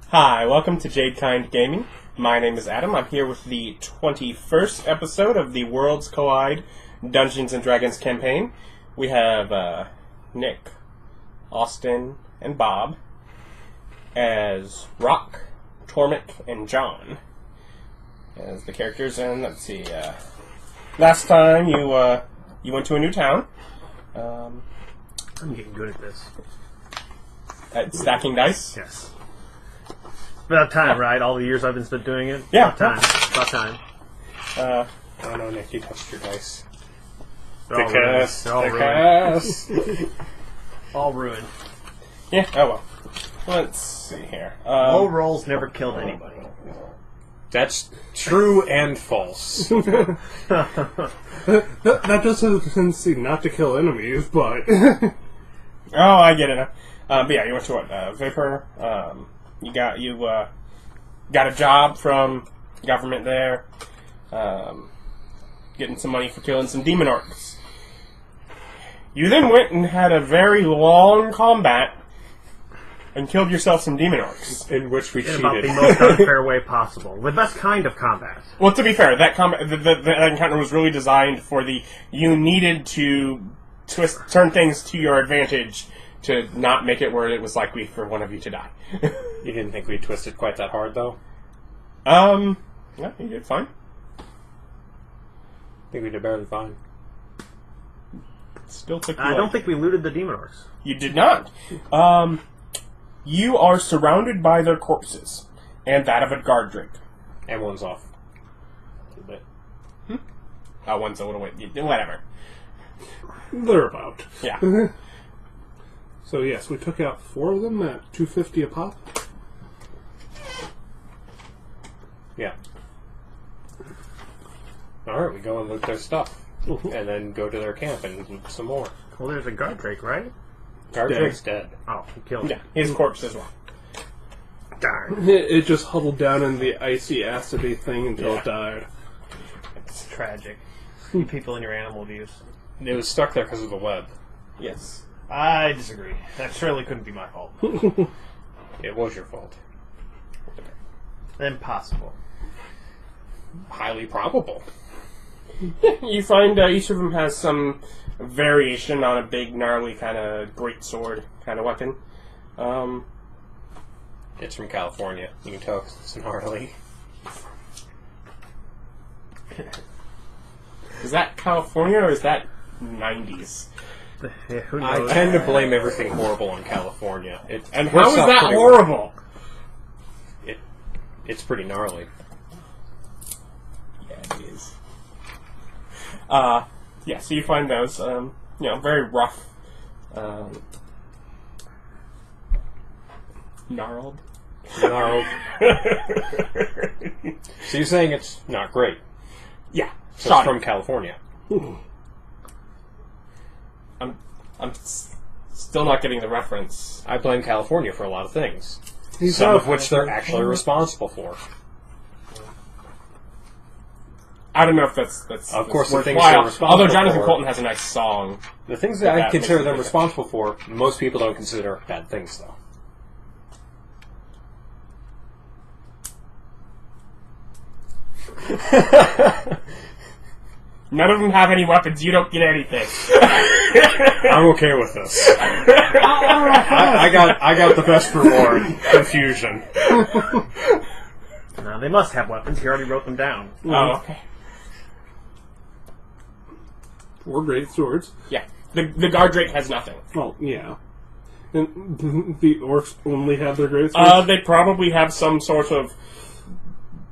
Hi, welcome to Jadekind Gaming. My name is Adam. I'm here with the 21st episode of the Worlds Collide Dungeons & Dragons campaign. We have Nick, Austin, and Bob as Rock, Tormmik, and John as the characters. And let's see, last time you went to a new town. I'm getting good at this. At stacking dice? Yes. About time, right? All the years I've been spent doing it? Yeah. About time. Oh no, Nick, you touched your dice. They're all ruined. All ruined. Yeah, oh well. Let's see here. Low rolls never killed anybody. That's true and false. That does have a tendency not to kill enemies, but... Oh, I get it now. But yeah, you went to what? Vapar. You got a job from government there. Getting some money for killing some demon orcs. You then went and had a very long combat and killed yourself some demon orcs. In which we In cheated. about the most unfair way possible. The best kind of combat. Well, to be fair, that the encounter was really designed for you needed to turn things to your advantage to not make it where it was likely for one of you to die. You didn't think we twisted quite that hard, though? No, you did fine. I think we did barely fine. Still took you I don't think we looted the demon orcs. You did not. You are surrounded by their corpses, and that of a guard drake. And one's off. A little bit. One's a little bit... Whatever. They're about. Yeah. So yes, we took out 4 of them at $250 a pop. Yeah. Alright, we go and loot their stuff. Mhm. And then go to their camp and loot some more. Well, there's a guard drake, right? Guard Drake's dead. Oh, he killed Yeah, him. his corpse as well. Darn. It just huddled down in the icy, acidy thing until it died. It's tragic. People in your animal abuse. It was stuck there because of the web. Yes. I disagree. That surely couldn't be my fault. It was your fault. Impossible. Highly probable. You find each of them has some variation on a big, gnarly kind of greatsword kind of weapon. It's from California. You can tell 'cause it's gnarly. Is that California or is that 90s? Yeah, who I knows? tend to blame everything horrible on California. And how is that horrible? It's pretty gnarly. Yeah, it is. Yeah, so you find those, very rough, gnarled. Gnarled. So you're saying it's not great? Yeah, So it's from California. I'm still not getting the reference. I blame California for a lot of things. He's Some out. of which they're actually responsible for. I don't know if that's Of course, the worthwhile. things they're responsible Although Jonathan for- Colton has a nice song. The things that I That consider makes them me responsible for, most people don't consider bad things, though. None of them have any weapons. You don't get anything. I'm okay with this. I got the best reward. Confusion. No, they must have weapons. He already wrote them down. Oh, okay. Or great swords. Yeah. The guard drake has nothing. Well, yeah. And the orcs only have their great swords? They probably have some sort of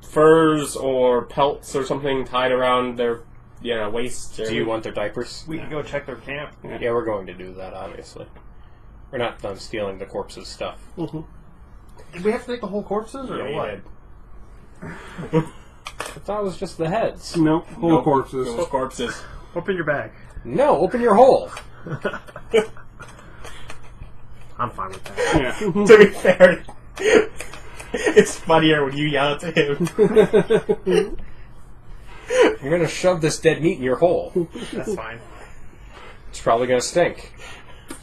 furs or pelts or something tied around their waist. Do you want their diapers? We can go check their camp. Yeah, we're going to do that, obviously. We're not done stealing the corpse's stuff. Mhm. Did we have to take the whole corpses, or Yeah, you what? did. I thought it was just the heads. Nope, whole Nope. corpses. Those corpses. Open your bag. No, open your hole. I'm fine with that. Yeah. To be fair, it's funnier when you yell at him. I'm going to shove this dead meat in your hole. That's fine. It's probably going to stink.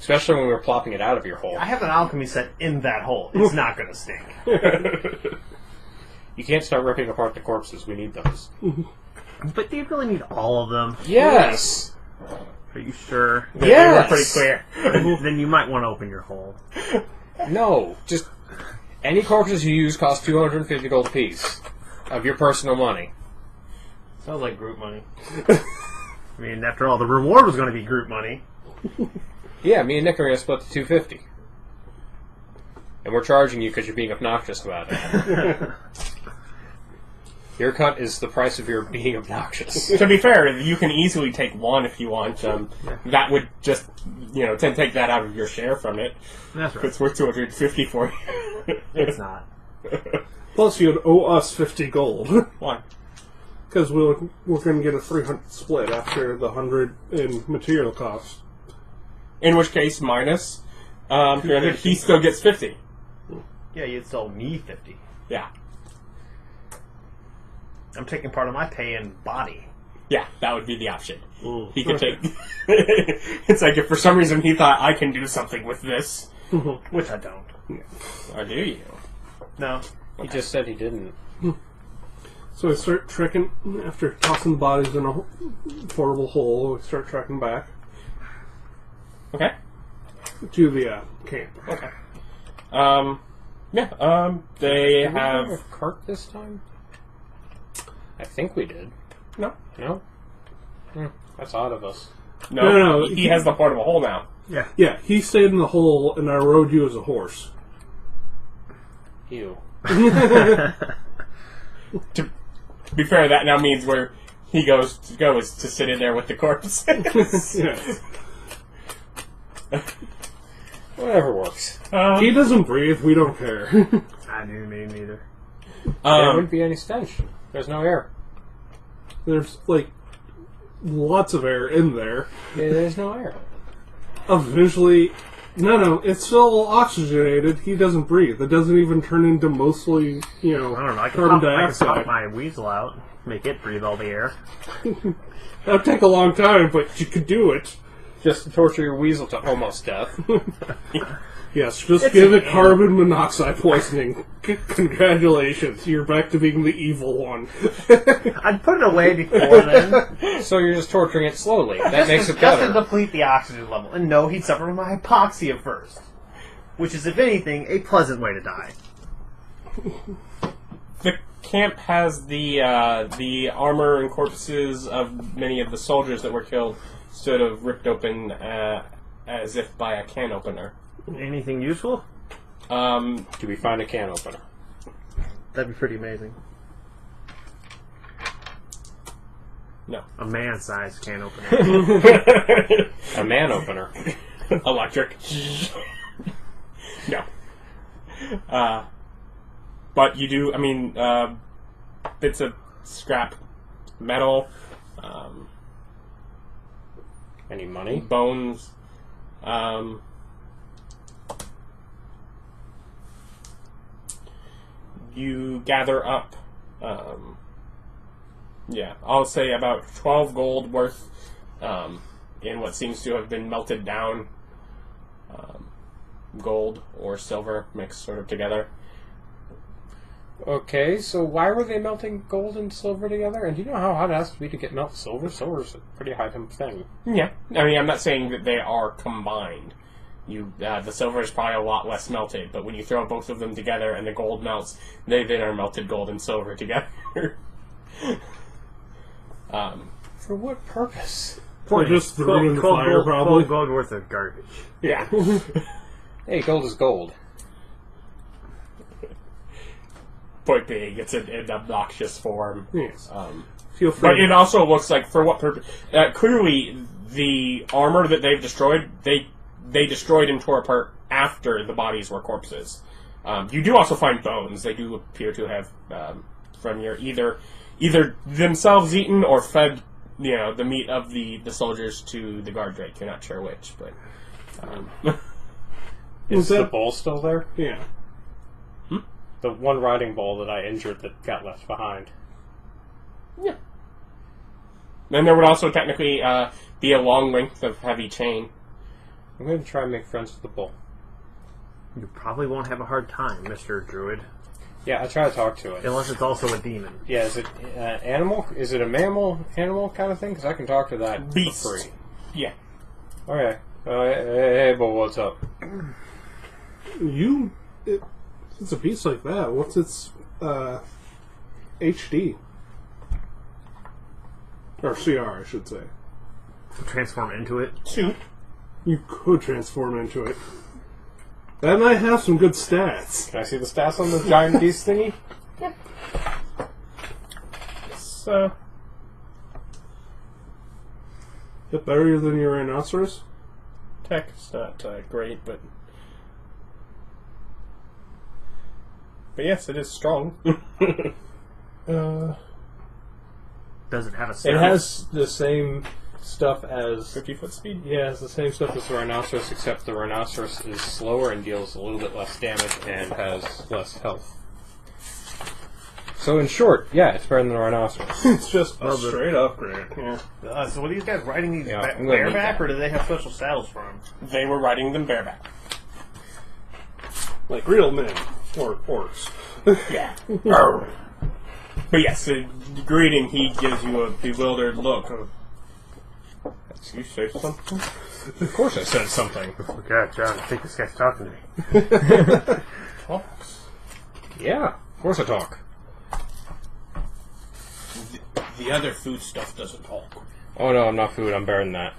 Especially when we were plopping it out of your hole. I have an alchemy set in that hole. It's not going to stink. You can't start ripping apart the corpses. We need those. But do you really need all of them? Yes! Are you sure? Yes! They were pretty clear. Then you might want to open your hole. No, just any corpses you use cost 250 gold apiece of your personal money. Sounds like group money. I mean, after all, the reward was going to be group money. Yeah, me and Nick are going to split the 250. And we're charging you because you're being obnoxious about it. Your cut is the price of your being obnoxious. To be fair, you can easily take one if you want. That would just, take that out of your share from it. That's right. It's worth 250 for you. It's not. Plus, you'd owe us 50 gold. Why? Because we're going to get a 300 split after the 100 in material costs. In which case, minus 300, he still gets 50. Yeah, you'd sell me 50. Yeah. I'm taking part of my pay in body. Yeah, that would be the option. Ooh. He could take... It's like if for some reason he thought, I can do something with this. Which I don't. Or do you? No. He just said he didn't. So we start trekking, after tossing the bodies in a portable hole, we start trekking back Okay. to the camp. Okay. They Did we have... a cart this time? I think we did. No. No? That's odd of us. No, he has the portable hole now. Yeah. Yeah, he stayed in the hole and I rode you as a horse. Ew. To be fair, that now means where he goes to sit in there with the corpse. Yeah. Whatever works. He doesn't breathe, we don't care. I do me neither. There wouldn't be any stench. There's no air. There's, lots of air in there. There's no air. Eventually... No, it's still oxygenated. He doesn't breathe. It doesn't even turn into mostly, I don't know. I carbon can dioxide. pop my weasel out, make it breathe all the air. That would take a long time, but you could do it. Just to torture your weasel to almost death. Yes, just It's give an it carbon monoxide poisoning. Congratulations, you're back to being the evil one. I'd put it away before then. So you're just torturing it slowly. That makes it Just to better. deplete the oxygen level. And no, he'd suffer from hypoxia first. Which is, if anything, a pleasant way to die. The camp has the armor and corpses of many of the soldiers that were killed sort of ripped open as if by a can opener. Anything useful? Do we find a can opener? That'd be pretty amazing. No. A man-sized can opener. A man opener. Electric. No. But you do, bits of scrap metal, Any money? bones, you gather up, I'll say about 12 gold worth in what seems to have been melted down gold or silver mixed sort of together. Okay, so why were they melting gold and silver together? And do you know how hard it has to be to get melt silver? Silver's a pretty high temp thing. Yeah, I'm not saying that they are combined. The silver is probably a lot less melted, but when you throw both of them together and the gold melts, they then are melted gold and silver together. For what purpose? Or just threw it in the fire, probably. 12 gold worth of garbage. Yeah. Hey, gold is gold. Point being, it's an obnoxious form. Yes. But Feel free. it also looks like, for what purpose? Clearly, the armor that they've destroyed, they destroyed and tore apart after the bodies were corpses. You do also find bones. They do appear to have, from your either themselves eaten or fed, the meat of the soldiers to the guard drake. You're not sure which, but Is that- the bowl still there? Yeah. The one riding bowl that I injured that got left behind. yeah. Then there would also technically be a long length of heavy chain I'm going to try and make friends with the bull. You probably won't have a hard time, Mr. Druid. Yeah, I try to talk to it. Unless it's also a demon. Yeah, is it animal? Is it a mammal, animal kind of thing? Because I can talk to that Beast. for free. Yeah. Okay. Hey, bull, what's up? It's a beast like that. What's its HD? Or CR, I should say. Transform into it. 2. You could transform into it. That might have some good stats. Can I see the stats on the giant beast thingy? So, Is it better than your rhinoceros? tech's not great, but yes, it is strong. Uh, Does it have a it sound? has the same stuff as... 50-foot speed. Yeah, it's the same stuff as the rhinoceros, except the rhinoceros is slower and deals a little bit less damage and has less health. So in short, yeah, it's better than the rhinoceros. It's just a straight upgrade. Yeah. So are these guys riding these Yeah, I'm gonna bareback, need that. or do they have special saddles for them? They were riding them bareback. Like real men. Or orcs. Yeah. But yes, greeting, he gives you a bewildered look. You say something? Of course I said something. Oh God, John, I think this guy's talking to me. Talks. Yeah, of course I talk. The other food stuff doesn't talk. Oh no, I'm not food, I'm better than that.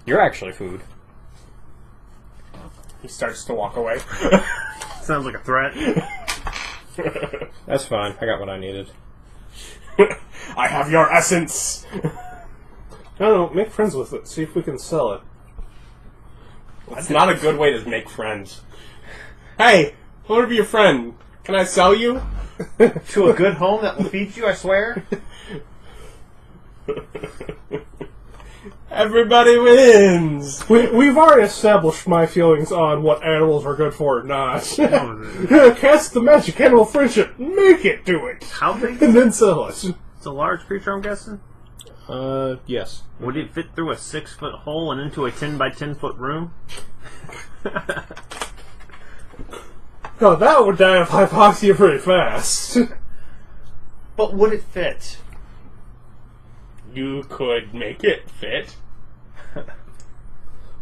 You're actually food. He starts to walk away. Sounds like a threat. That's fine, I got what I needed. I have your essence! I don't know, make friends with it. See if we can sell it. It's not a good way to make friends. Hey, I want to be your friend. Can I sell you? To a good home that will feed you, I swear. Everybody wins! We've already established my feelings on what animals are good for or not. Cast the magic animal friendship. Make it do it. How big? And then sell it. It's a large creature, I'm guessing. Yes. Would it fit through a 6-foot hole and into a 10 by 10 foot room? No, that would die of hypoxia pretty fast. But would it fit? You could make it fit.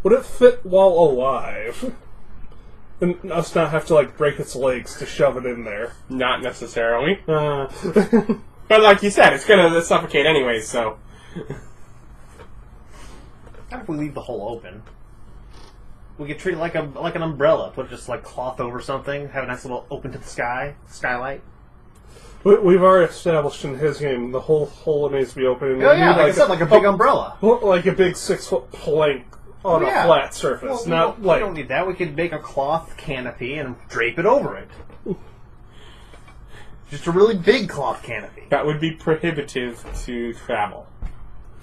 Would it fit while alive? And us not have to, like, break its legs to shove it in there? Not necessarily. But But like you said, it's gonna suffocate anyways, so... How if we leave the hole open? We could treat it like an umbrella. Put just like cloth over something. Have a nice little open to the skylight. we've already established in his game the whole hole needs to be open. And Oh we yeah, need, like I said, like a big umbrella. Like a big 6-foot plank on Yeah. a flat surface. Well, not we like... don't need that. We could make a cloth canopy and drape it over it. Just a really big cloth canopy. That would be prohibitive to travel.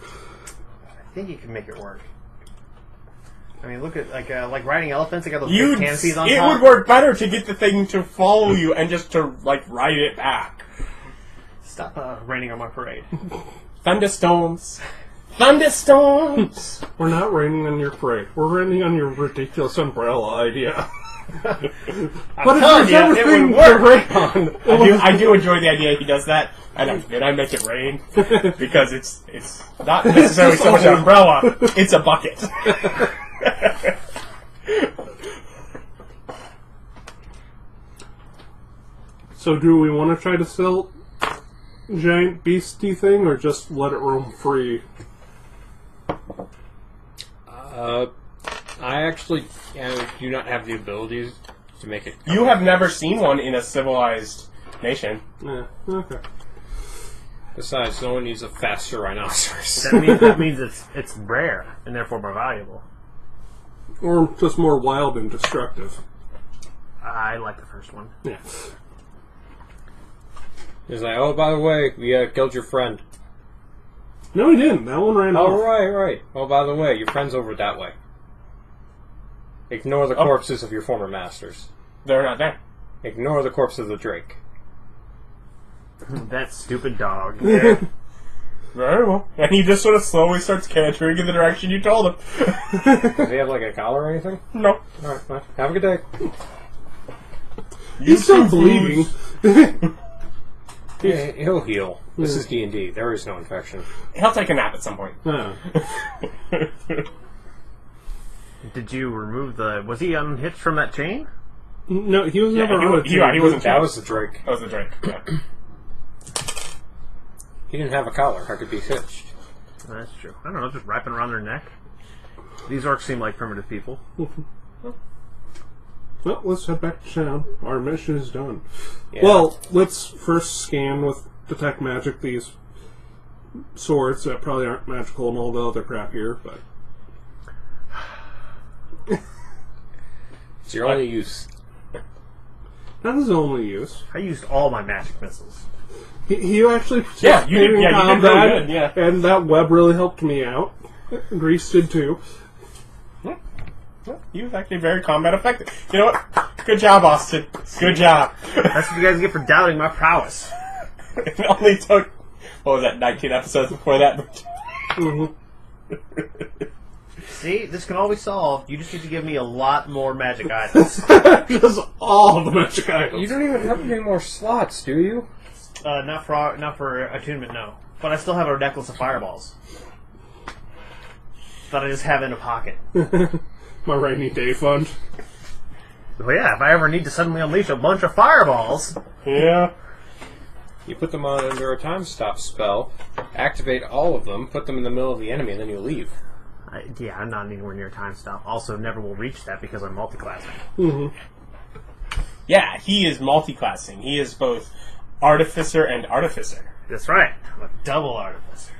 I think you can make it work. I mean, look at like riding elephants. They got those big canopies on It top. would work better to get the thing to follow you and just to, like, ride it back. Stop raining on my parade. Thunderstorms. Thunderstorms! We're not raining on your parade. We're raining on your ridiculous umbrella idea. But telling if you, there's it everything would work. to rain on, I do enjoy the idea he does that, and I figured I'd make it rain, because it's not necessarily so much an umbrella, it's a bucket. So do we want to try to sell giant beastie thing, or just let it roam free? I actually do not have the abilities to make it. You have never seen one in a civilized nation. Yeah, okay. Besides, no one needs a faster rhinoceros. That means it's rare and therefore more valuable. Or just more wild and destructive. I like the first one. Yeah. He's like, oh, by the way, we killed your friend. No, he didn't. That one ran Oh, off. right. Oh, by the way, your friend's over that way. Ignore the corpses of your former masters. They're not there. Ignore the corpse of the drake. That stupid dog. Very well. And he just sort of slowly starts cantering in the direction you told him. Does he have like a collar or anything? No. Alright, fine. Have a good day. He's still bleeding. Yeah, he'll heal. This is D&D. There is no infection. He'll take a nap at some point. Did you remove the... Was he unhitched from that chain? No, he was never on a he wasn't That down. was the Drake. That was the Drake. Yeah. He didn't have a collar. I could be hitched. That's true. I don't know, just wrapping around their neck. These orcs seem like primitive people. Well, let's head back to town. Our mission is done. Yeah. Well, let's first scan with Detect Magic these swords that probably aren't magical and all the other crap here, but... It's your only use. Not his only use. I used all my magic missiles. He actually Yeah, you did- participated in yeah, you did combat, really good, yeah. and that web really helped me out. Grease did too. He was actually very combat effective. You know what? Good job, Austin. Good job. That's what you guys get for doubting my prowess. It only took, what was that, 19 episodes before that? See, this can all be solved. You just need to give me a lot more magic items. Just all the magic items. You don't even have any more slots, do you? Not for attunement, no. But I still have a necklace of fireballs that I just have in a pocket. My rainy day fund. Well, yeah, if I ever need to suddenly unleash a bunch of fireballs... Yeah. You put them on under a time stop spell, activate all of them, put them in the middle of the enemy, and then you leave. Yeah, I'm not anywhere near time stop. Also, never will reach that because I'm multiclassing. Mm-hmm. Yeah, he is multi-classing. He is both artificer and artificer. That's right. I'm a double artificer.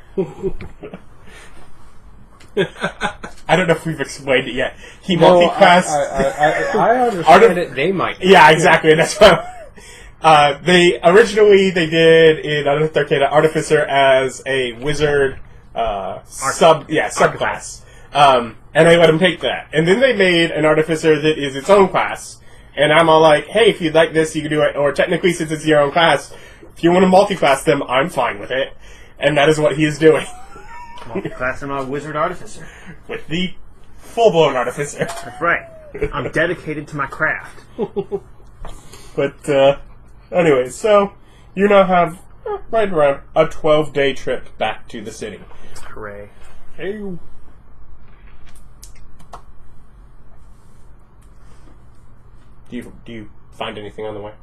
I don't know if we've explained it yet. He multi-class. I understand it. They might. Yeah, exactly. That's why. They did in Unearthed Arcana Artificer as a wizard subclass. And I let him take that. And then they made an artificer that is its own class. And I'm all like, hey, if you'd like this, you can do it. Or technically, since it's your own class, if you want to multi-class them, I'm fine with it. And that is what he is doing. Multiclassing my wizard artificer. With the full-blown artificer. That's right. I'm dedicated to my craft. But, anyway, so you now have right around a 12-day trip back to the city. Hooray. Hey. Do you find anything on the way?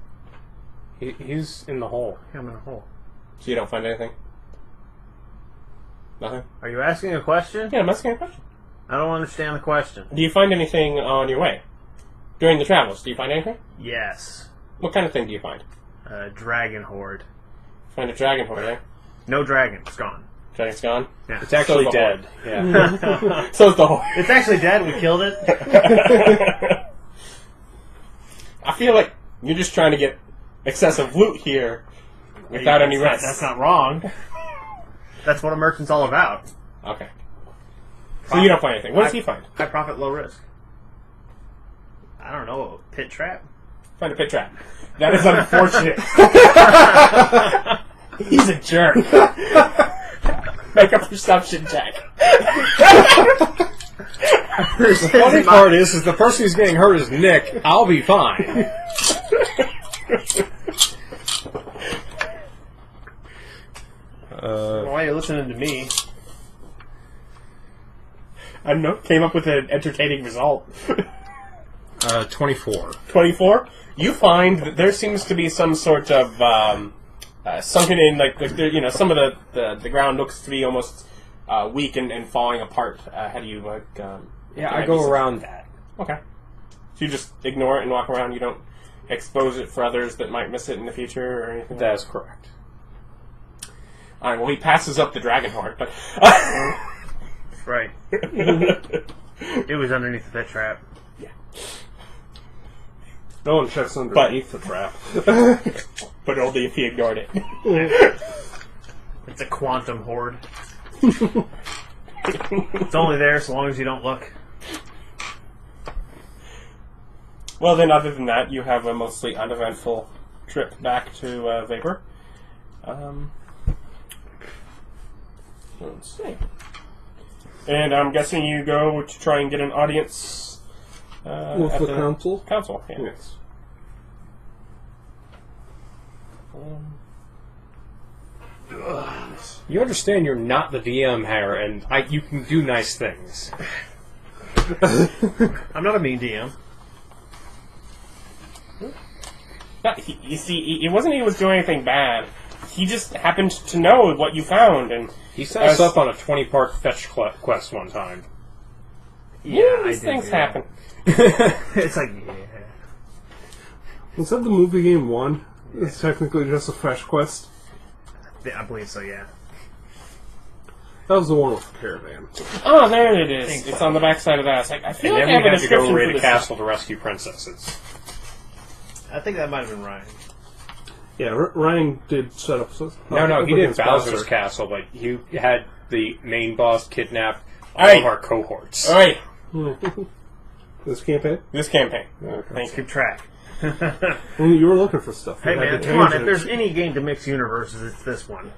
He's in the hole. Yeah, I'm in a hole. So you don't find anything? Nothing? Are you asking a question? Yeah, I'm asking a question. I don't understand the question. Do you find anything on your way? During the travels, do you find anything? Yes. What kind of thing do you find? Dragon horde. Find a dragon horde, eh? No dragon. It's gone. Dragon's gone? Yeah. It's actually So is the dead. Yeah. So is the horde. It's actually dead. We killed it. I feel like you're just trying to get excessive loot here without any rest. That's not wrong. That's what a merchant's all about. Okay. So you don't find anything. What does he find? High profit, low risk. I don't know. A pit trap? Find a pit trap. That is unfortunate. He's a jerk. Make a perception check. The funny part is the person who's getting hurt is Nick. I'll be fine. Why are you listening to me? I don't know. Came up with an entertaining result. 24. 24. You find that there seems to be some sort of sunken in, like there, you know, some of the ground looks to be almost weak and falling apart. How do you like? Yeah, I go around that. Okay. So you just ignore it and walk around. You don't expose it for others that might miss it in the future or anything. That is correct. All right. Well, he passes up the dragon horde, but Right. It was underneath the pit trap. No one checks underneath the trap. but only if he ignored it. It's a quantum horde. It's only there so long as you don't look. Well, then, other than that, you have a mostly uneventful trip back to Vapar. Let's see. And I'm guessing you go to try and get an audience With at the council? Council, yeah. Yes. You understand you're not the DM here, and you can do nice things. I'm not a mean DM. You see, it wasn't he was doing anything bad. He just happened to know what you found, and He set us up on a 20-part fetch quest one time. yeah, I these did things do that. happen. It's like, yeah. Was that the movie game 1? It's technically just a fetch quest. Yeah, I believe so, yeah. That was the one with the caravan. Oh, there it is. It's on the backside of that. It's like, I feel And like then I have we a had to go description raid for a this. castle to rescue princesses. I think that might have been Ryan. Yeah, Ryan did set up... No, he did against Bowser's Bowser. castle, but you had the main boss kidnap all Alright. of our cohorts. All right, This campaign? this campaign. Okay. Thank you. Keep track. Well, you were looking for stuff. Hey You had man, the come on, if tangents. there's any game to mix universes, it's this one.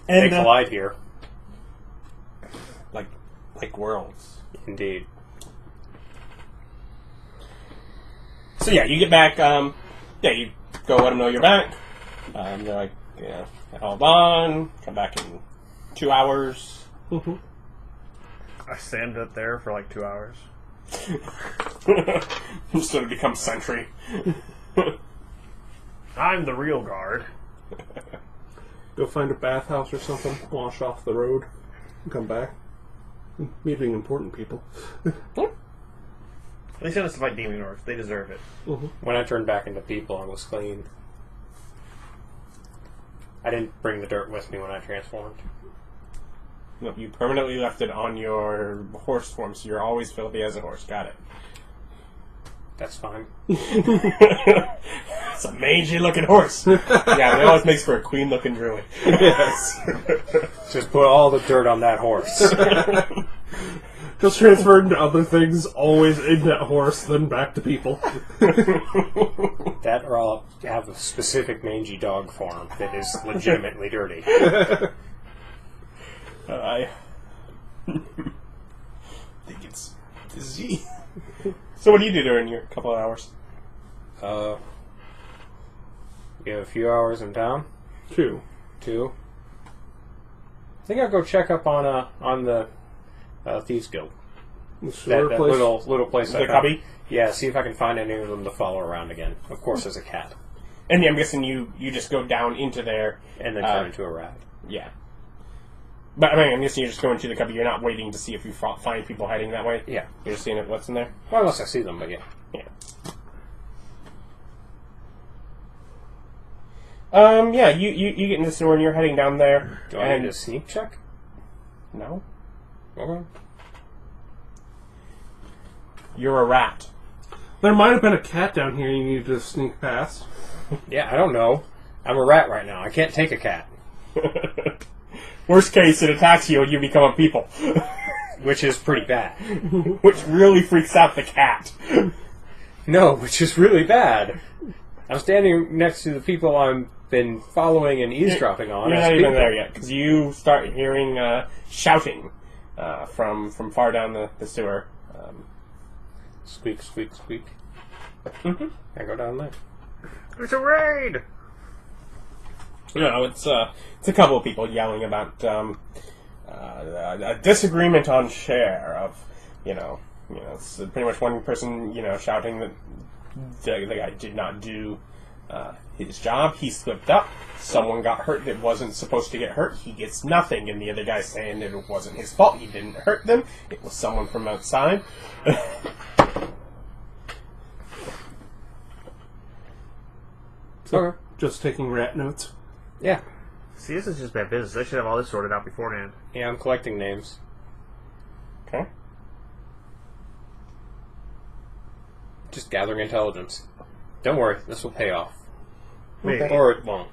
They And collide here. like worlds. Indeed. So yeah, you get back. You go let them know you're back. They're like, yeah, hold on. Come back in 2 hours. I stand up there for like 2 hours. Sort of become sentry. I'm the real guard. Go find a bathhouse or something, wash off the road, and come back. Meeting important people. They sent us to fight demon orcs. They deserve it. When I turned back into people, I was clean. I didn't bring the dirt with me when I transformed. No, you permanently left it on your horse form, so you're always filthy as a horse. Got it. That's fine. It's a mangy-looking horse. Yeah, it always makes for a queen-looking druid. Yes. Just put all the dirt on that horse. Just transferred into other things, always in that horse, then back to people. That or I'll have a specific mangy dog form that is legitimately dirty. I think it's dizzy. So what do you do during your couple of hours? You have a few hours in town. 2. 2. I think I'll go check up on the Thieves Guild. The sewer That place. little place. The cubby? Yeah, see if I can find any of them to follow around again. Of course, as a cat, And I'm guessing you just go down into there. and then turn into a rat. Yeah. But I mean, I'm guessing you're just going to the cubby. You're not waiting to see if you find people hiding that way. Yeah. You're just seeing what's in there. Well, unless I see them, but yeah. Yeah. Yeah. You get in the sewer and you're heading down there. Do I need a sneak check? No. Okay. You're a rat. There might have been a cat down here you need to sneak past. Yeah, I don't know. I'm a rat right now. I can't take a cat. Worst case, it attacks you and you become a people. Which is pretty bad. Which really freaks out the cat. No, which is really bad. I'm standing next to the people I've been following and eavesdropping on. You're as not even people. there yet, because you start hearing shouting from far down the sewer. Squeak, squeak, squeak. I go down there. It's a raid! No, it's a couple of people yelling about a disagreement on share of, it's pretty much one person, shouting that the guy did not do his job. He slipped up. Someone got hurt that wasn't supposed to get hurt. He gets nothing. And the other guy saying that it wasn't his fault. He didn't hurt them. It was someone from outside. Okay. Just taking rat notes. Yeah. See, this is just bad business. They should have all this sorted out beforehand. Yeah, I'm collecting names. Okay. Just gathering intelligence. Don't worry, this will pay off. Maybe. Or it won't.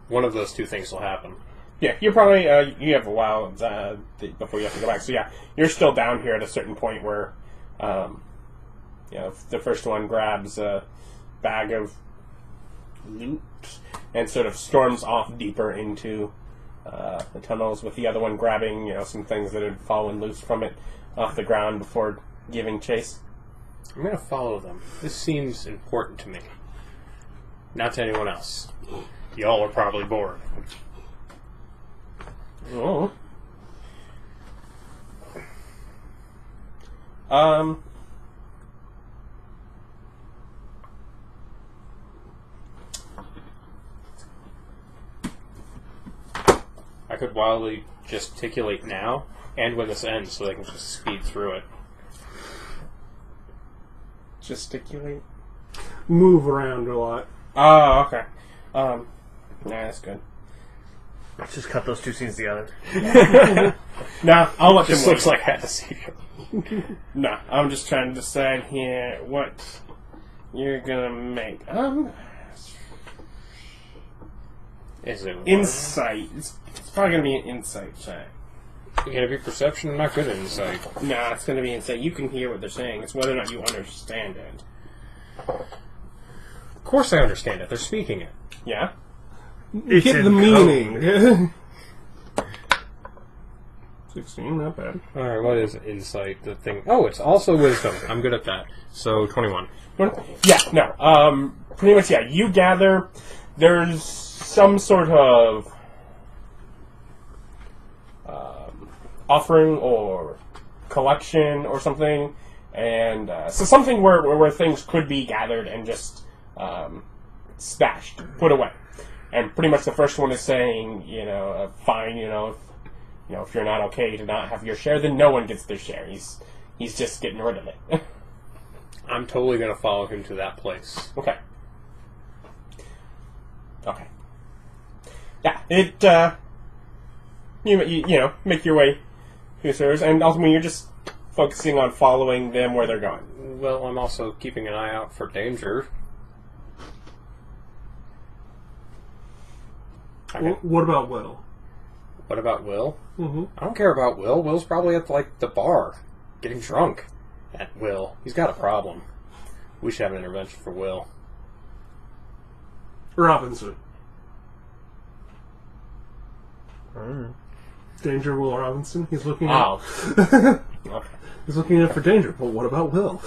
One of those two things will happen. Yeah, you're probably, you have a while before you have to go back. So yeah, you're still down here at a certain point where, the first one grabs a bag of loot and sort of storms off deeper into the tunnels, with the other one grabbing, some things that had fallen loose from it off the ground before giving chase. I'm going to follow them. This seems important to me. Not to anyone else. Y'all are probably bored. Oh. I could wildly gesticulate now, and when this ends, so they can just speed through it. Gesticulate? Move around a lot. Oh, okay. Nah, that's good. Let's just cut those two scenes together. Nah, I'll let them This wait. looks like Hennessy. Nah, I'm just trying to decide here what you're gonna make. Is it Insight. It's probably gonna be an insight check. Can it be perception? I'm not good at insight. Nah, it's gonna be insight. You can hear what they're saying. It's whether or not you understand it. Of course I understand it. They're speaking it. Yeah? It's Get in the code. meaning. 16, not bad. Alright, what is insight? The thing. Oh, it's also wisdom. I'm good at that. So, 21. Yeah, no. Pretty much, yeah. You gather there's some sort of offering or collection or something, and so something where things could be gathered and just stashed, put away. And pretty much the first one is saying, fine, if you're not okay to not have your share, then no one gets their share. He's just getting rid of it. I'm totally going to follow him to that place. Okay. Yeah, it, you make your way through servers, and ultimately you're just focusing on following them where they're going. Well, I'm also keeping an eye out for danger. Okay. What about Will? What about Will? Mm-hmm. I don't care about Will. Will's probably at, the bar, getting drunk. At Will. He's got a problem. We should have an intervention for Will. Robinson. Danger Will Robinson. He's looking at... Oh. Okay. He's looking out for danger, but what about Will?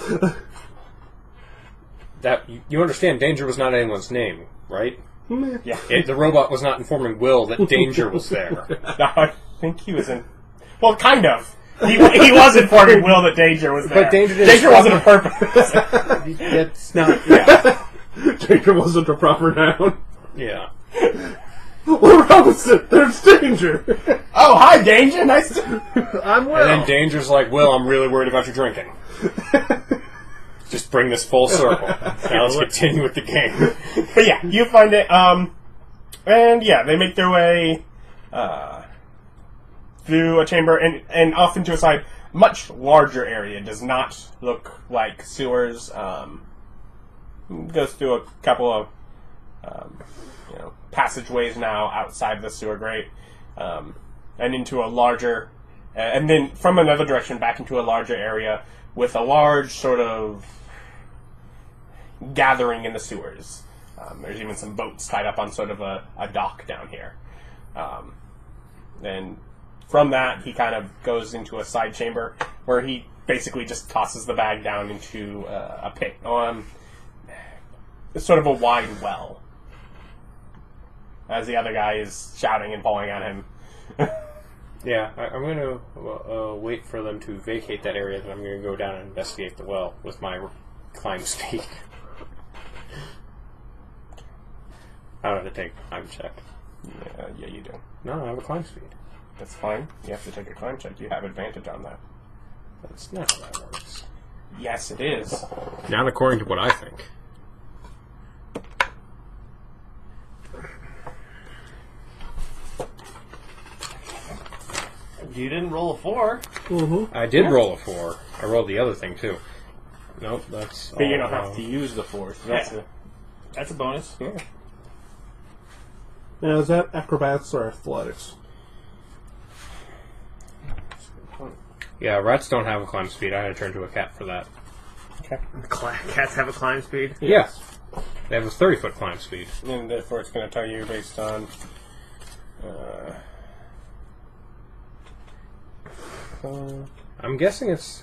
You understand danger was not anyone's name, right? Meh. Yeah. The robot was not informing Will that danger was there. No, I think he was in... Well, kind of. He was informing Will that danger was there. But danger wasn't a purpose. It's not, yeah. Danger wasn't a proper noun. Yeah. Will Robinson, there's danger! Oh, hi, Danger. Nice to... I'm Will. And then danger's like, Will, I'm really worried about your drinking. Just bring this full circle. Now let's continue with the game. But yeah, you find it, and yeah, they make their way, through a chamber and off into a side, much larger area. Does not look like sewers. Goes through a couple of, passageways now outside the sewer grate, and into a larger, and then from another direction back into a larger area with a large sort of gathering in the sewers. There's even some boats tied up on sort of a dock down here. And from that, he kind of goes into a side chamber where he basically just tosses the bag down into a pit. It's sort of a wide well. As the other guy is shouting and pulling at him. Yeah, I'm going to wait for them to vacate that area, then I'm going to go down and investigate the well with my climb speed. I don't have to take a climb check. Yeah, you do. No, I have a climb speed. That's fine. You have to take a climb check. You have advantage on that. That's not how that works. Yes, it is. Not according to what I think. You didn't roll a 4. Mm-hmm. I did roll a 4. I rolled the other thing, too. Nope, that's... But you don't have to use the force. That's a bonus. Yeah. Now, is that acrobatics or athletics? Yeah, rats don't have a climb speed. I had to turn to a cat for that. Okay. Cats have a climb speed. Yes. They have a 30-foot climb speed. And therefore it's going to tell you based on... I'm guessing it's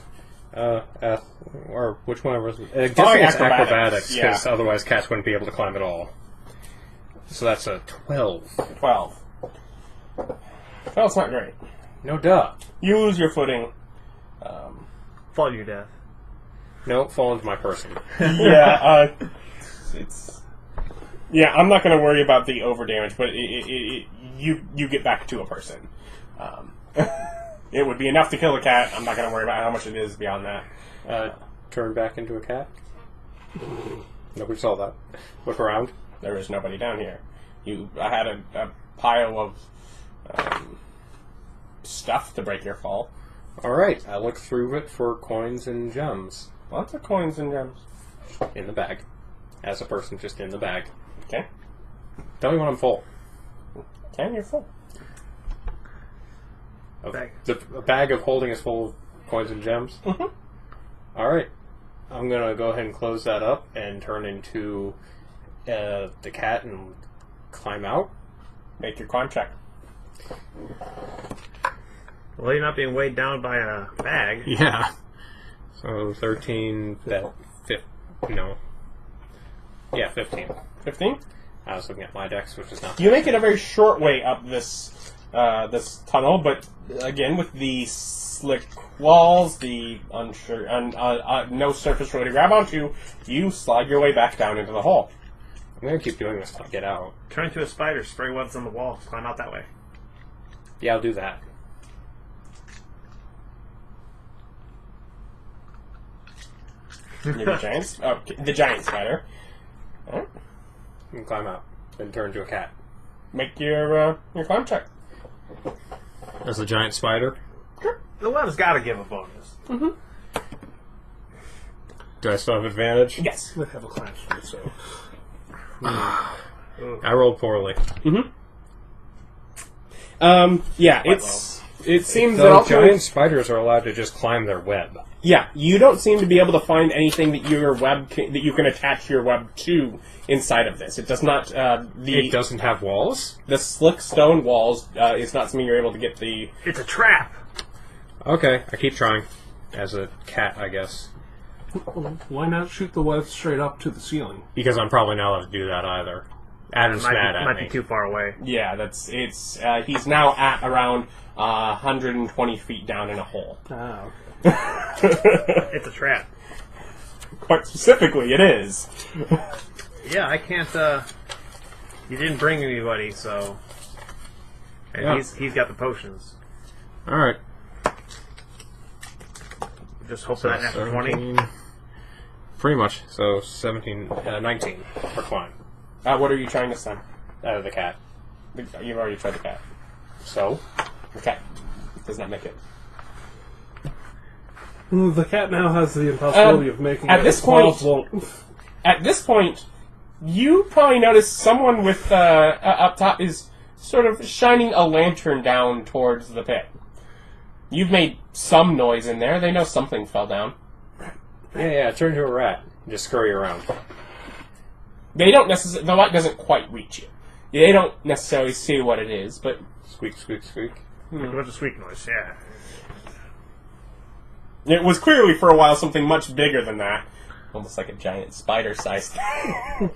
or which one was it? I'm guessing it's acrobatics, because otherwise cats wouldn't be able to climb at all. So that's a 12. 12. Well, it's not great. No duh. You lose your footing. Fall to your death. No, fall into my person. Yeah, Yeah, I'm not going to worry about the overdamage, but you get back to a person. It would be enough to kill a cat. I'm not going to worry about how much it is beyond that. Turn back into a cat? Nobody saw that. Look around. There is nobody down here. I had a pile of stuff to break your fall. Alright, I look through it for coins and gems. Lots of coins and gems. In the bag. As a person, just in the bag. Okay. Tell me when I'm full. Okay, you're full. A bag of holding is full of coins and gems? Mm-hmm. Alright. I'm going to go ahead and close that up and turn into the cat and climb out. Make your climb check. Well, you're not being weighed down by a bag. Yeah. So 13, Yeah, 15. 15? I was looking at my dex, which is not... You make it a very short way up this tunnel, but again, with the slick walls, the no surface road to grab onto, you slide your way back down into the hole. I'm going to keep doing this till I get out. Turn into a spider, spray webs on the wall, climb out that way. Yeah, I'll do that. You're the giants? Oh, the giant spider. Alright. You can climb out, then turn into a cat. Make your climb check. As a giant spider? The web's got to give a bonus. Mm-hmm. Do I still have advantage? Yes. I have a climb speed, so... I rolled poorly. Mm-hmm. Yeah, it seems that So all giant spiders are allowed to just climb their web. Yeah, you don't seem to be able to find anything that that you can attach your web to inside of this. It does not. It doesn't have walls? The slick stone walls is not something you're able to get the. It's a trap. Okay, I keep trying. As a cat, I guess. Why not shoot the web straight up to the ceiling? Because I'm probably not allowed to do that either. Adam's mad at Might me. be too far away. Yeah, he's now at around 120 feet down in a hole. Ah, okay. It's a trap. Quite specifically, it is. Yeah, I can't. You didn't bring anybody, so. And Yeah. he's got the potions. Alright. Just hope that after 20. Pretty much. So 19 for climb. What are you trying to send? Out of the cat. You've already tried the cat. So? Okay. Does not make it. The cat now has the impossibility of making at it. this Its claws point- won't. At this point, you probably notice someone with up top is sort of shining a lantern down towards the pit. You've made some noise in there. They know something fell down. Yeah, turn into a rat. Just scurry around. They don't necessarily. The light doesn't quite reach you. They don't necessarily see what it is, but Squeak, squeak, squeak. What's a squeak noise? Yeah. it was clearly for a while something much bigger than that. Almost like a giant spider-sized thing.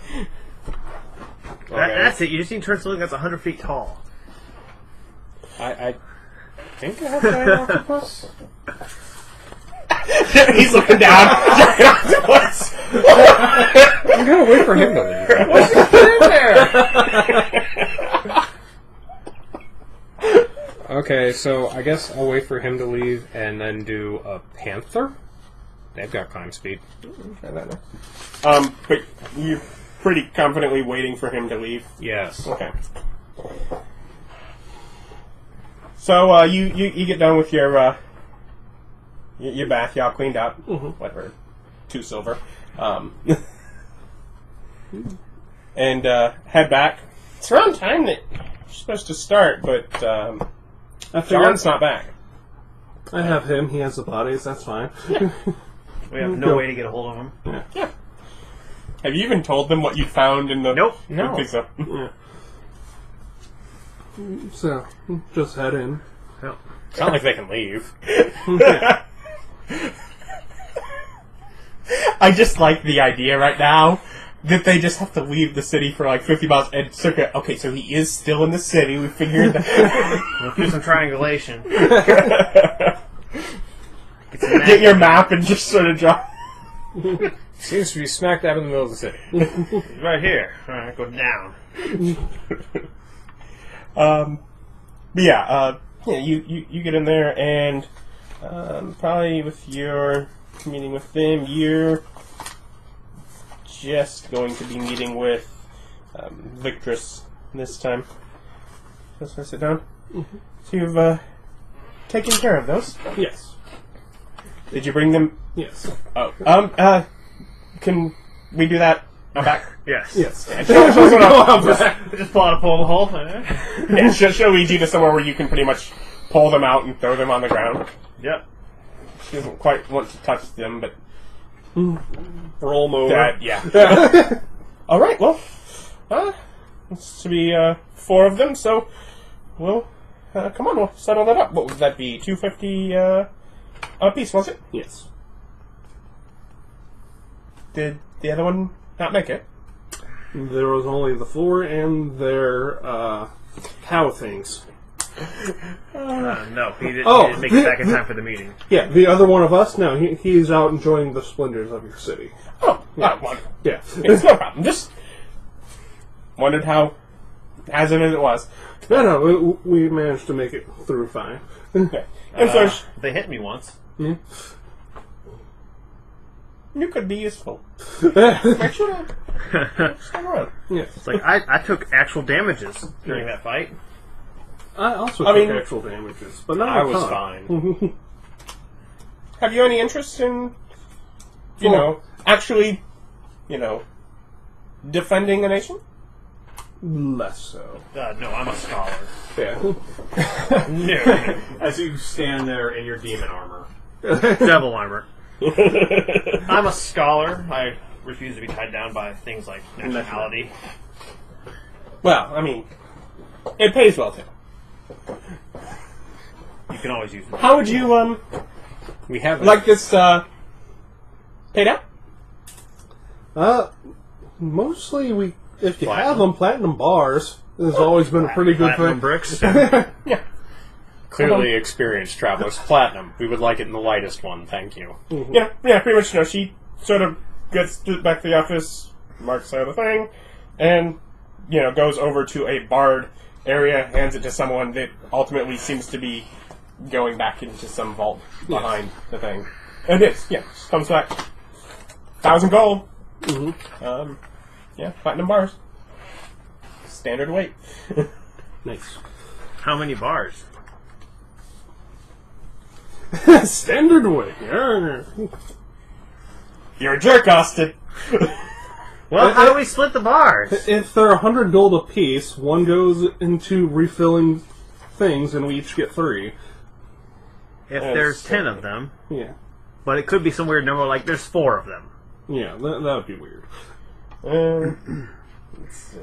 That's it. You just need to turn something that's 100 feet tall. I think I have giant octopus. He's looking down. Giant octopus. I'm gonna wait for him to leave. What's in there? Okay, so I guess I'll wait for him to leave and then do a panther. They've got climb speed. But you're pretty confidently waiting for him to leave. Yes. Okay. So you get done with your bath, y'all cleaned up, whatever, 2 silver, and head back. It's around time that you're supposed to start, but John's not back. I have him. He has the bodies. That's fine. We have no way to get a hold of him. Yeah. Have you even told them what you found in the? Nope. I don't think so. Yeah. So, just head in. No. It's not like they can leave. I just like the idea right now that they just have to leave the city for like 50 miles and circa. Okay, so he is still in the city. We figured that. Let's do some triangulation. Get your map and just sort of draw. Seems to be smack dab in the middle of the city. Right here. Alright, go down. But yeah, you get in there and probably with your meeting with them, you're just going to be meeting with Victress this time. Let's sit down. Mm-hmm. So you've taken care of those. Yes. Did you bring them? Yes. Oh, can we do that out back? Yes. Yes. Yeah, show Just pull out a pull the hole. yeah, show EG to somewhere where you can pretty much pull them out and throw them on the ground. Yep. She doesn't quite want to touch them, but Roll them over. that, yeah. All right, well, it's to be 4 of them, so we'll come on, we'll settle that up. What would that be? $250 a piece, was it? Yes. Did the other one not make it? There was only the 4 and their cow things. No, he didn't, Oh. he didn't make it back in time for the meeting. Yeah, the other one of us, no, he's out enjoying the splendors of your city. Oh, wonderful. Yeah. It's no problem. Just wondered how hazardous it was. No, we managed to make it through fine. Okay. And so They hit me once. you could be useful. Make sure to stick around. Yes. It's like, I took actual damages during that fight. I also I took mean- actual damages, but not I a was ton. fine. Have you any interest in, actually, defending a nation? Less so. No, I'm a scholar. Yeah. No. As you stand there in your demon armor. Devil armor. I'm a scholar. I refuse to be tied down by things like nationality. Well, I mean, it pays well too. You can always use it. How would you We have like this paid out? Mostly if you Platinum. have them, platinum bars has always been a pretty good Platinum thing. bricks. Yeah. clearly experienced travelers. Platinum. We would like it in the lightest one, thank you. Yeah, pretty much. She sort of gets back to the office, marks out the thing, and goes over to a barred area, hands it to someone that ultimately seems to be going back into some vault behind the thing. And comes back 1,000 gold. Mm-hmm. Platinum bars. Standard weight. Nice. How many bars? Standard weight. Yeah. You're a jerk, Austin. Well, how do we split the bars? If they're 100 gold apiece, one goes into refilling things, and we each get 3. If there's 10 of them, Yeah. but it could be some weird number like there's 4 of them. Yeah, that would be weird. Let's see.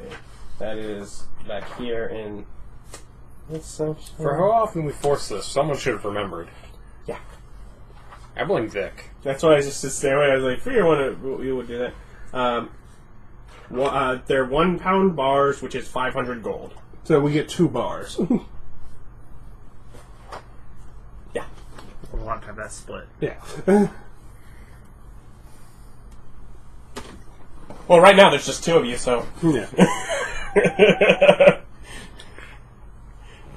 That is back here in. For how often we force this, someone should have remembered. Yeah. I blame Vic. That's why I just to stay away. I was like, figure you would do that. They're 1 pound bars, which is 500 gold. So we get 2 bars. Yeah. We'll have to have that split. Yeah. Well, right now there's just 2 of you, so. Yeah.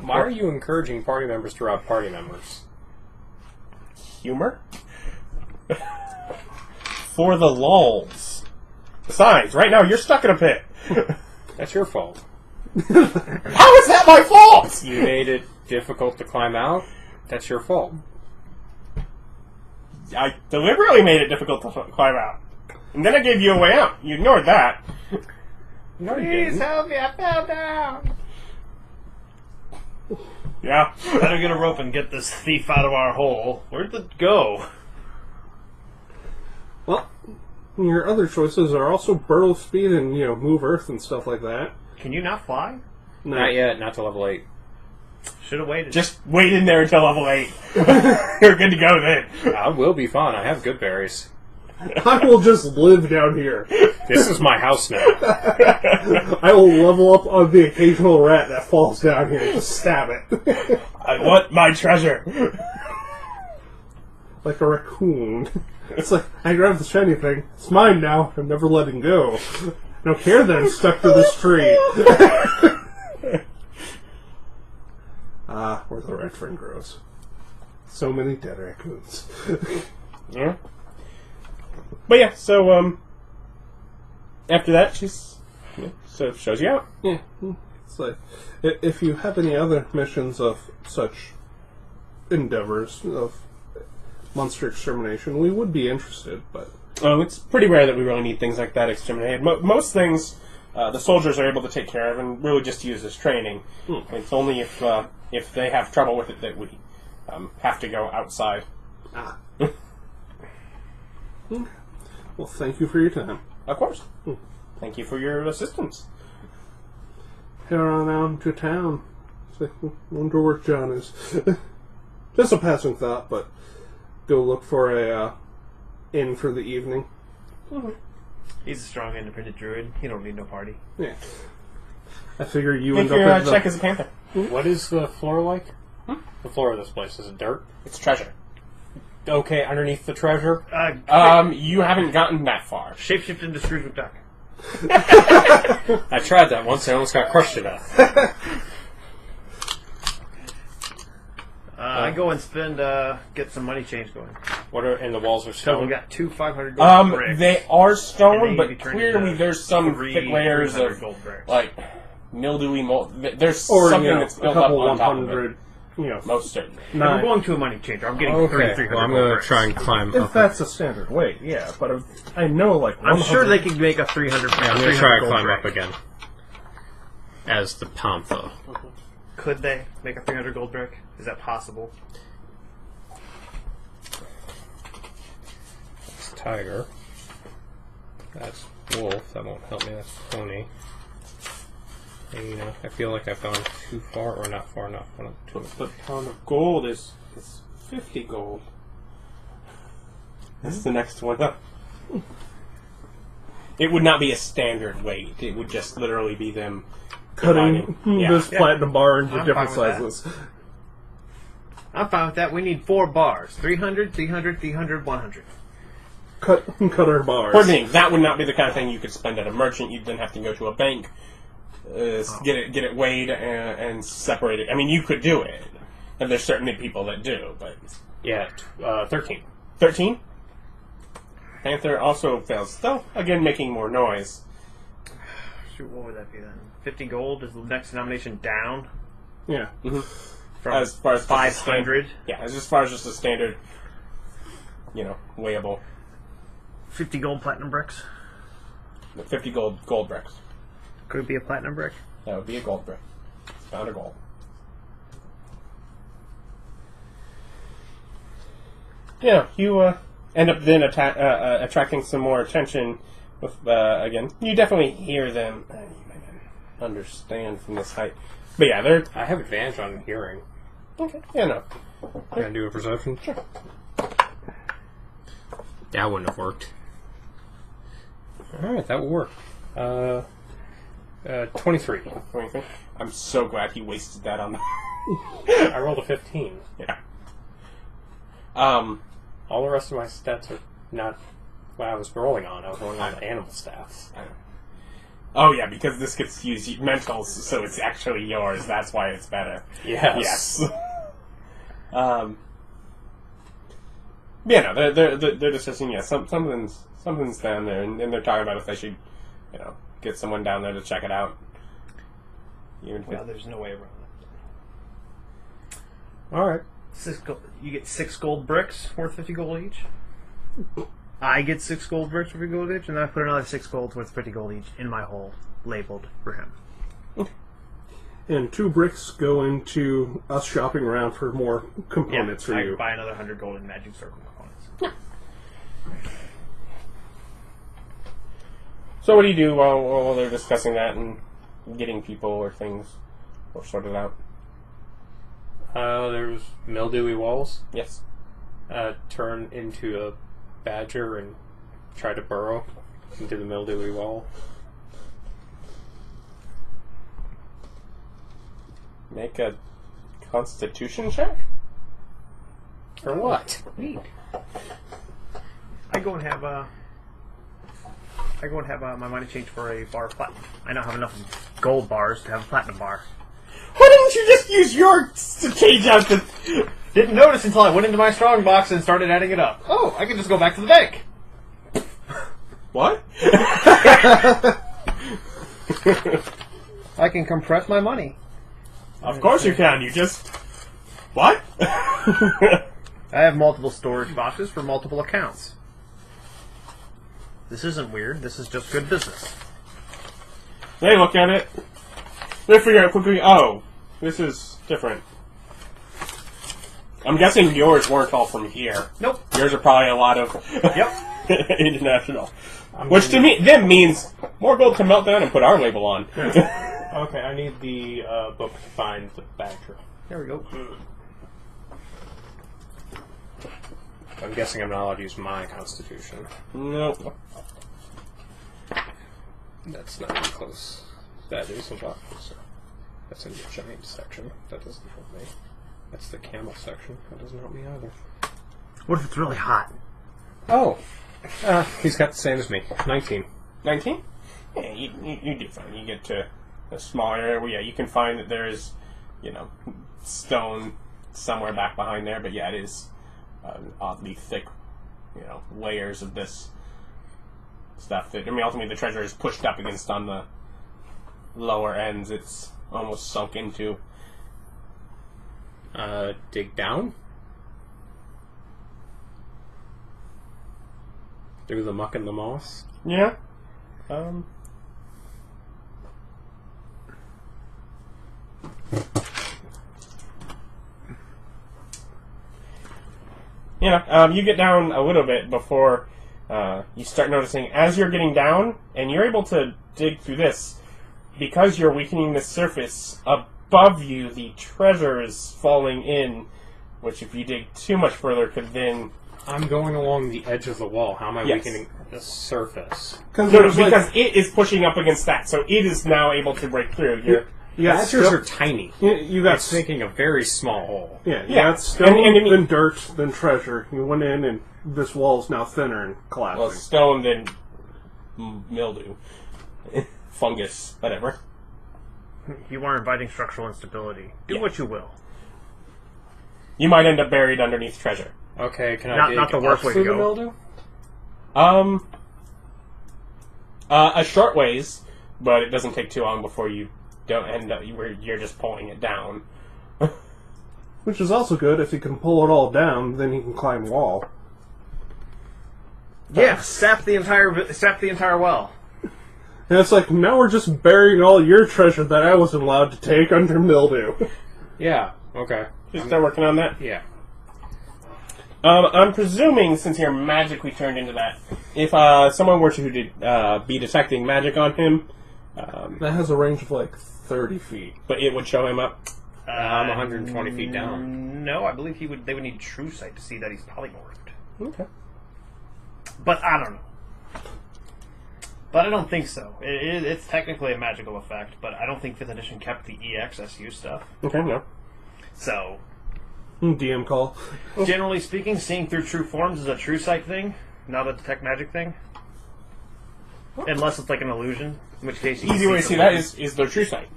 Why are you encouraging party members to rob party members? Humor? For the lulls. Besides, right now you're stuck in a pit. That's your fault. How is that my fault? You made it difficult to climb out. That's your fault. I deliberately made it difficult to climb out. And then I gave you a way out. You ignored that. No, you Please didn't. help me, I fell down. Yeah. Better get a rope and get this thief out of our hole. Where'd it go? Well, your other choices are also burrow speed and, move earth and stuff like that. Can you not fly? No. Not yet, not to level 8. Should have waited. Just wait in there until level 8. You're good to go then. I will be fine. I have good berries. I will just live down here. This is my house now. I will level up on the occasional rat that falls down here and just stab it. I want my treasure. Like a raccoon. It's like, I grabbed the shiny thing. It's mine now. I'm never letting go. I don't care that I'm stuck to this tree. Where the red friend grows. So many dead raccoons. Yeah. But yeah, so, after that, so it shows you out. Yeah. It's like, if you have any other missions of such endeavors, of monster extermination, we would be interested, but... It's pretty rare that we really need things like that exterminated. Most things, the soldiers are able to take care of and really just use as training. It's only if they have trouble with it that we have to go outside. Well, thank you for your time. Of course. Thank you for your assistance. Head on out to town. Say, wonder where John is. Just a passing thought, but go look for a inn for the evening. He's a strong, independent druid. He don't need no party. Yeah. I figure you Make end up your at check as a panther. What is the floor like? The floor of this place, is it dirt? It's treasure. Okay, underneath the treasure? You haven't gotten that far. Shapeshift into Scrooge McDuck. I tried that once, I almost got crushed to death. I go and spend, get some money change going. What are, and the walls are So we stone? got 2 500 gold bricks. They are And stone, they but be turned clearly into there's some 3 thick layers 300 of, gold bricks. like, mildewy mold. There's or, something you know, that's a built up couple on top of 100, it. you know, Most certainly. I'm nine. going to a money changer. I'm getting Okay, 300 well, I'm gold going to bricks. try and climb If up. that's a standard weight, yeah, but I know, like, I'm sure 100 they can make a 300. Yeah, I'm going to try and gold climb brick. up again. As the panther. Could they make a 300 gold brick? Is that possible? That's tiger. That's wolf. That won't help me. That's pony. And, you know, I feel like I've gone too far, or not far enough. The pound of gold is 50 gold. This is the next one up. It would not be a standard weight. It would just literally be them cutting dividing. this platinum bar into I'm different fine with sizes. I'm fine with that. We need 4 bars. 300, 300, 300, 100. Cut our bars. Poor thing, that would not be the kind of thing you could spend at a merchant. You'd then have to go to a bank, get it weighed and separate it. I mean, you could do it, and there's certainly people that do, but... Yeah, 13. 13? Panther also fails. Still, again, making more noise. Shoot, what would that be then? 50 gold is the next denomination down Yeah. from As far as just a 500. Yeah, as far as just a standard, weighable. 50 gold platinum bricks. 50 gold bricks. Could it be a platinum brick? That would be a gold brick. It's found a gold. Yeah, you end up then attracting some more attention with, again, you definitely hear them. You might not understand from this height. But yeah, they're... I have advantage on hearing. Okay, yeah, no. Can I do a perception? Sure. That wouldn't have worked. Alright, that will work. 23. I'm so glad he wasted that on the... I rolled a 15. Yeah. All the rest of my stats are not what I was rolling on. I was rolling on the animal stats. Oh yeah, because this gets used mentals, so it's actually yours. That's why it's better. Yes. Yeah, no, they're discussing. Yeah, something's down there, and they're talking about if they should, get someone down there to check it out. Well, there's no way around it. Alright. You get 6 gold bricks worth 50 gold each. I get 6 gold bricks worth 50 gold each, and then I put another 6 gold worth 50 gold each in my hole, labeled for him. And 2 bricks go into us shopping around for more components for I you. could buy another 100 gold in magic circle components. So what do you do while they're discussing that and getting people or things sorted out? There's mildewy walls. Yes. Turn into a badger and try to burrow into the mildewy wall. Make a Constitution check. For what? Neat. I go and have my money change for a bar of platinum. I now have enough gold bars to have a platinum bar. Why didn't you just use yours to change out the... Didn't notice until I went into my strong box and started adding it up. Oh, I can just go back to the bank. What? I can compress my money. Of course you can. You just... What? I have multiple storage boxes for multiple accounts. This isn't weird. This is just good business. They look at it. They figure out quickly, oh, this is different. I'm guessing yours weren't all from here. Nope. Yours are probably a lot of Yep. international. Which to me then means more gold to melt down and put our label on. Okay, I need the book to find the badger. There we go. I'm guessing I'm not allowed to use my constitution. Nope. That's not even close. That is a lot closer. That's in the giant section. That doesn't help me. That's the camel section. That doesn't help me either. What if it's really hot? Oh! He's got the same as me. 19. 19? Yeah, you do fine. You get to a small area where, yeah, you can find that there is, stone somewhere back behind there, but yeah, it is oddly thick, layers of this stuff that, ultimately the treasure is pushed up against on the lower ends. It's almost sunk into. Dig down? Through the muck and the moss? Yeah. You get down a little bit before you start noticing, as you're getting down, and you're able to dig through this, because you're weakening the surface, above you the treasure is falling in, which if you dig too much further could then... I'm going along the edge of the wall. How am I Yes. weakening the surface? because it is pushing up against that, so it is now able to break through. Badgers are tiny. You got It's making a very small hole. you Yeah. got stone, And then dirt, then treasure. You went in, and this wall is now thinner and collapsing. Well, stone, then mildew. Fungus, whatever. You are inviting structural instability. Do Yeah. what you will. You might end up buried underneath treasure. Okay, can I Not- dig not the worst up way to through the go. mildew? A short ways, but it doesn't take too long before you don't end up where you're just pulling it down. Which is also good. If you can pull it all down, then you can climb wall. Yeah, sap the entire well. And it's like, now we're just burying all your treasure that I wasn't allowed to take under mildew. Yeah, okay. Just start working on that. Yeah. I'm presuming, since you're magically turned into that, if someone were to be detecting magic on him, That has a range of like 30 feet. but it would show him up. I'm 120 feet down. No, I believe they would need true sight to see that he's polymorphed. Okay. But I don't know. But I don't think so. It's technically a magical effect, but I don't think 5th edition kept the EXSU stuff. Okay, no. So, DM call. generally speaking, seeing through true forms is a true sight thing, not a detect magic thing. Unless it's like an illusion, in which case you Easy can way to see that is their true sight.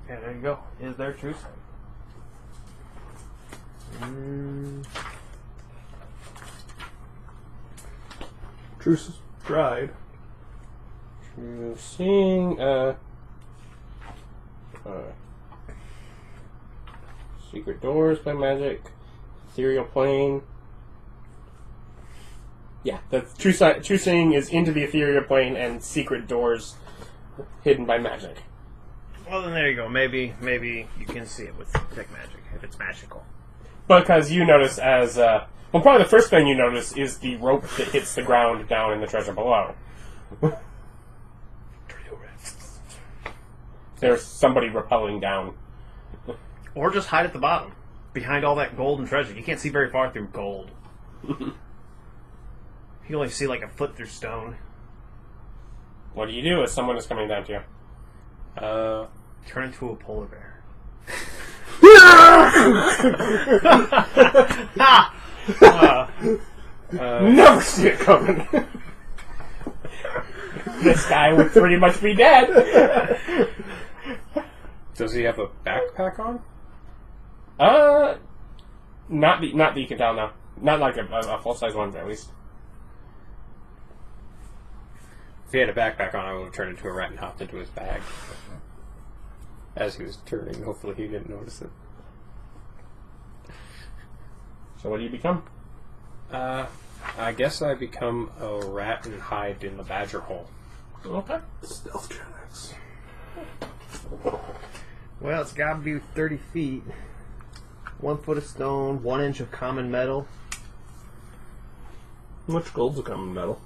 Yeah, there you go. Is there true sight? Truce dried. True seeing, secret doors by magic, ethereal plane. Yeah, the true seeing is into the ethereal plane and secret doors hidden by magic. Well, then there you go. Maybe you can see it with detect magic if it's magical. Because you notice probably the first thing you notice is the rope that hits the ground down in the treasure below. There's somebody rappelling down. Or just hide at the bottom, behind all that gold and treasure. You can't see very far through gold. You can only see like a foot through stone. What do you do if someone is coming down to you? Turn into a polar bear. Never see it coming. This guy would pretty much be dead. Does he have a backpack on? Not that you can tell, no. Not like a full-size one, at least. If he had a backpack on, I would have turned into a rat and hopped into his bag. As he was turning, hopefully he didn't notice it. So what do you become? I guess I become a rat and hide in the badger hole. Okay. Stealth checks. Well, it's got to be 30 feet. 1 foot of stone, 1 inch of common metal. How much gold's a common metal?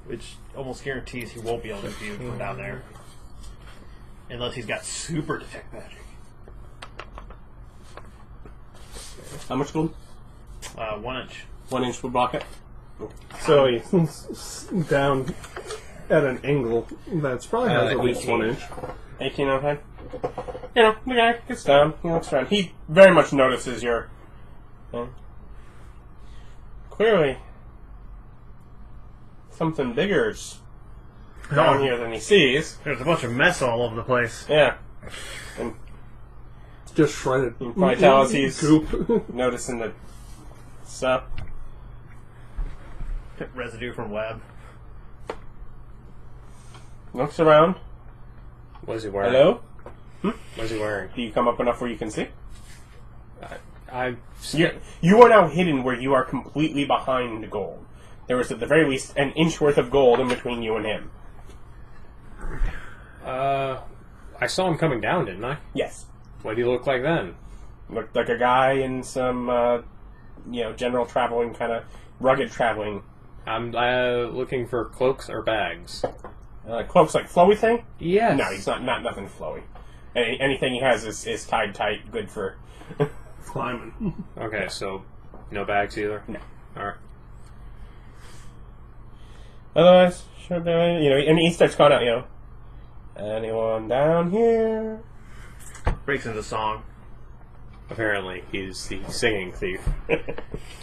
Which almost guarantees he won't be able to view from down there. Unless he's got super detect magic. How much gold? 1 inch. 1 inch would block it. So he's down at an angle that's probably has at least 1 inch. 18 out of 10. You know, the guy gets down, he looks around. He very much notices your... clearly, something bigger's down here than he sees. There's a bunch of mess all over the place. Yeah. And It's just shredded. you can probably tell as he's Goop. noticing the stuff. Residue from web. Looks around. What is he wearing? Hello? What is he wearing? Do you come up enough where you can see? You are now hidden where you are completely behind gold. There was at the very least an inch worth of gold in between you and him. I saw him coming down, didn't I? Yes. What did he look like then? Looked like a guy in some, general traveling, kind of rugged traveling. I'm looking for cloaks or bags. Cloak's like flowy thing? Yes. No, he's not nothing flowy. Anything he has is tied tight, good for... Climbing. Okay, so no bags either? No. Alright. Otherwise, sure, and he starts calling out, anyone down here? Breaks into song. Apparently, he's the singing thief.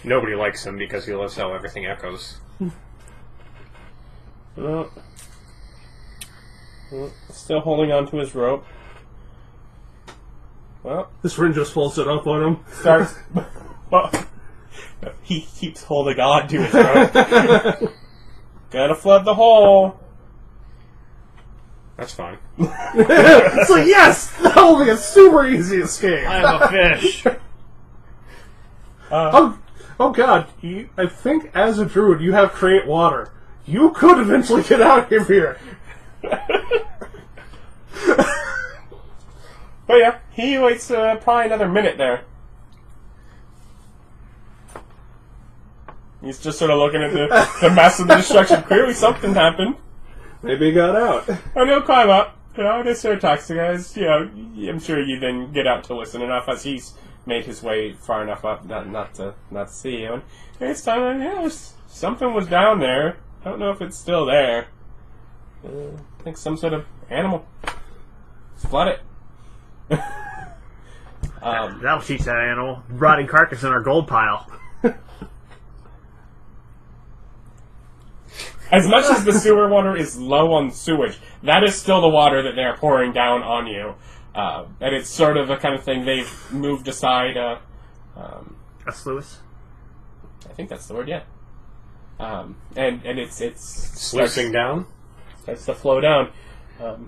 Nobody likes him because he loves how everything echoes. Well, still holding on to his rope. Well, This friend just pulls it up on him. starts. Well, he keeps holding on to his rope. Gotta flood the hole. That's fine. It's like, yes! That will be a super easy escape. I'm a fish. Oh god, I think as a druid you have create water. You could eventually get out of here. But yeah, he waits probably another minute there. He's just sort of looking at the mess of the destruction. Clearly something happened. Maybe he got out. And he'll climb up. Just sort of talks to guys. I'm sure you then get out to listen enough as he's made his way far enough up not to see you. And it's time, something was down there. I don't know if it's still there. I think some sort of animal. Let's flood it. That'll teach that animal. Rotting carcass in our gold pile. As much as the sewer water is low on sewage, that is still the water that they're pouring down on you. And it's sort of the kind of thing they've moved aside. A sluice? I think that's the word, yeah. And it's Sluicing down? starts to flow down,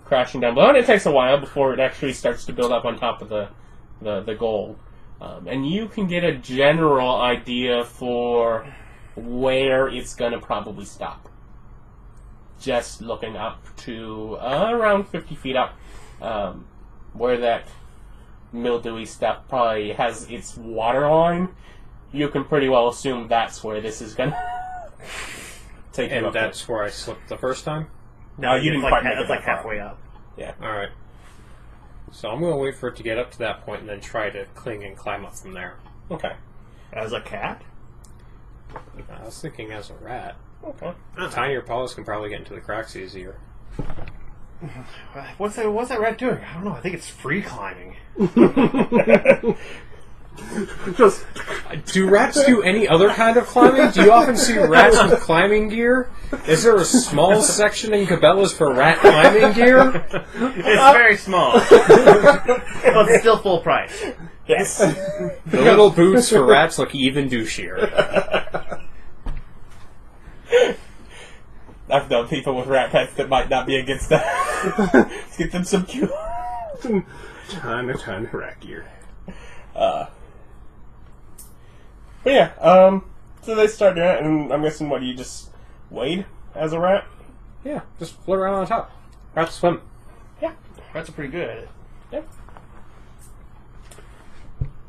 crashing down below, and it takes a while before it actually starts to build up on top of the gold. And you can get a general idea for where it's going to probably stop. Just looking up to around 50 feet up, where that mildewy stuff probably has its water line, you can pretty well assume that's where this is going to take you And up. that's where I slipped the first time? No, you didn't quite make it It's that like far. halfway up. Yeah. Alright. So I'm going to wait for it to get up to that point and then try to cling and climb up from there. Okay. As a cat? I was thinking as a rat. Okay. Tinier paws can probably get into the cracks easier. What's that rat doing? I don't know. I think it's free climbing. Just Do rats do any other kind of climbing? Do you often see rats with climbing gear? Is there a small section in Cabela's for rat climbing gear? It's very small. But it's still full price. Yes. The little boots for rats look even douchier. I've known people with rat pets that might not be against that. Let's get them some cute. tiny rat gear. But yeah, so they start doing it, and I'm guessing, what, do you just wade as a rat? Yeah, just float around on top. Rats swim. Yeah. Rats are pretty good at it. Yeah.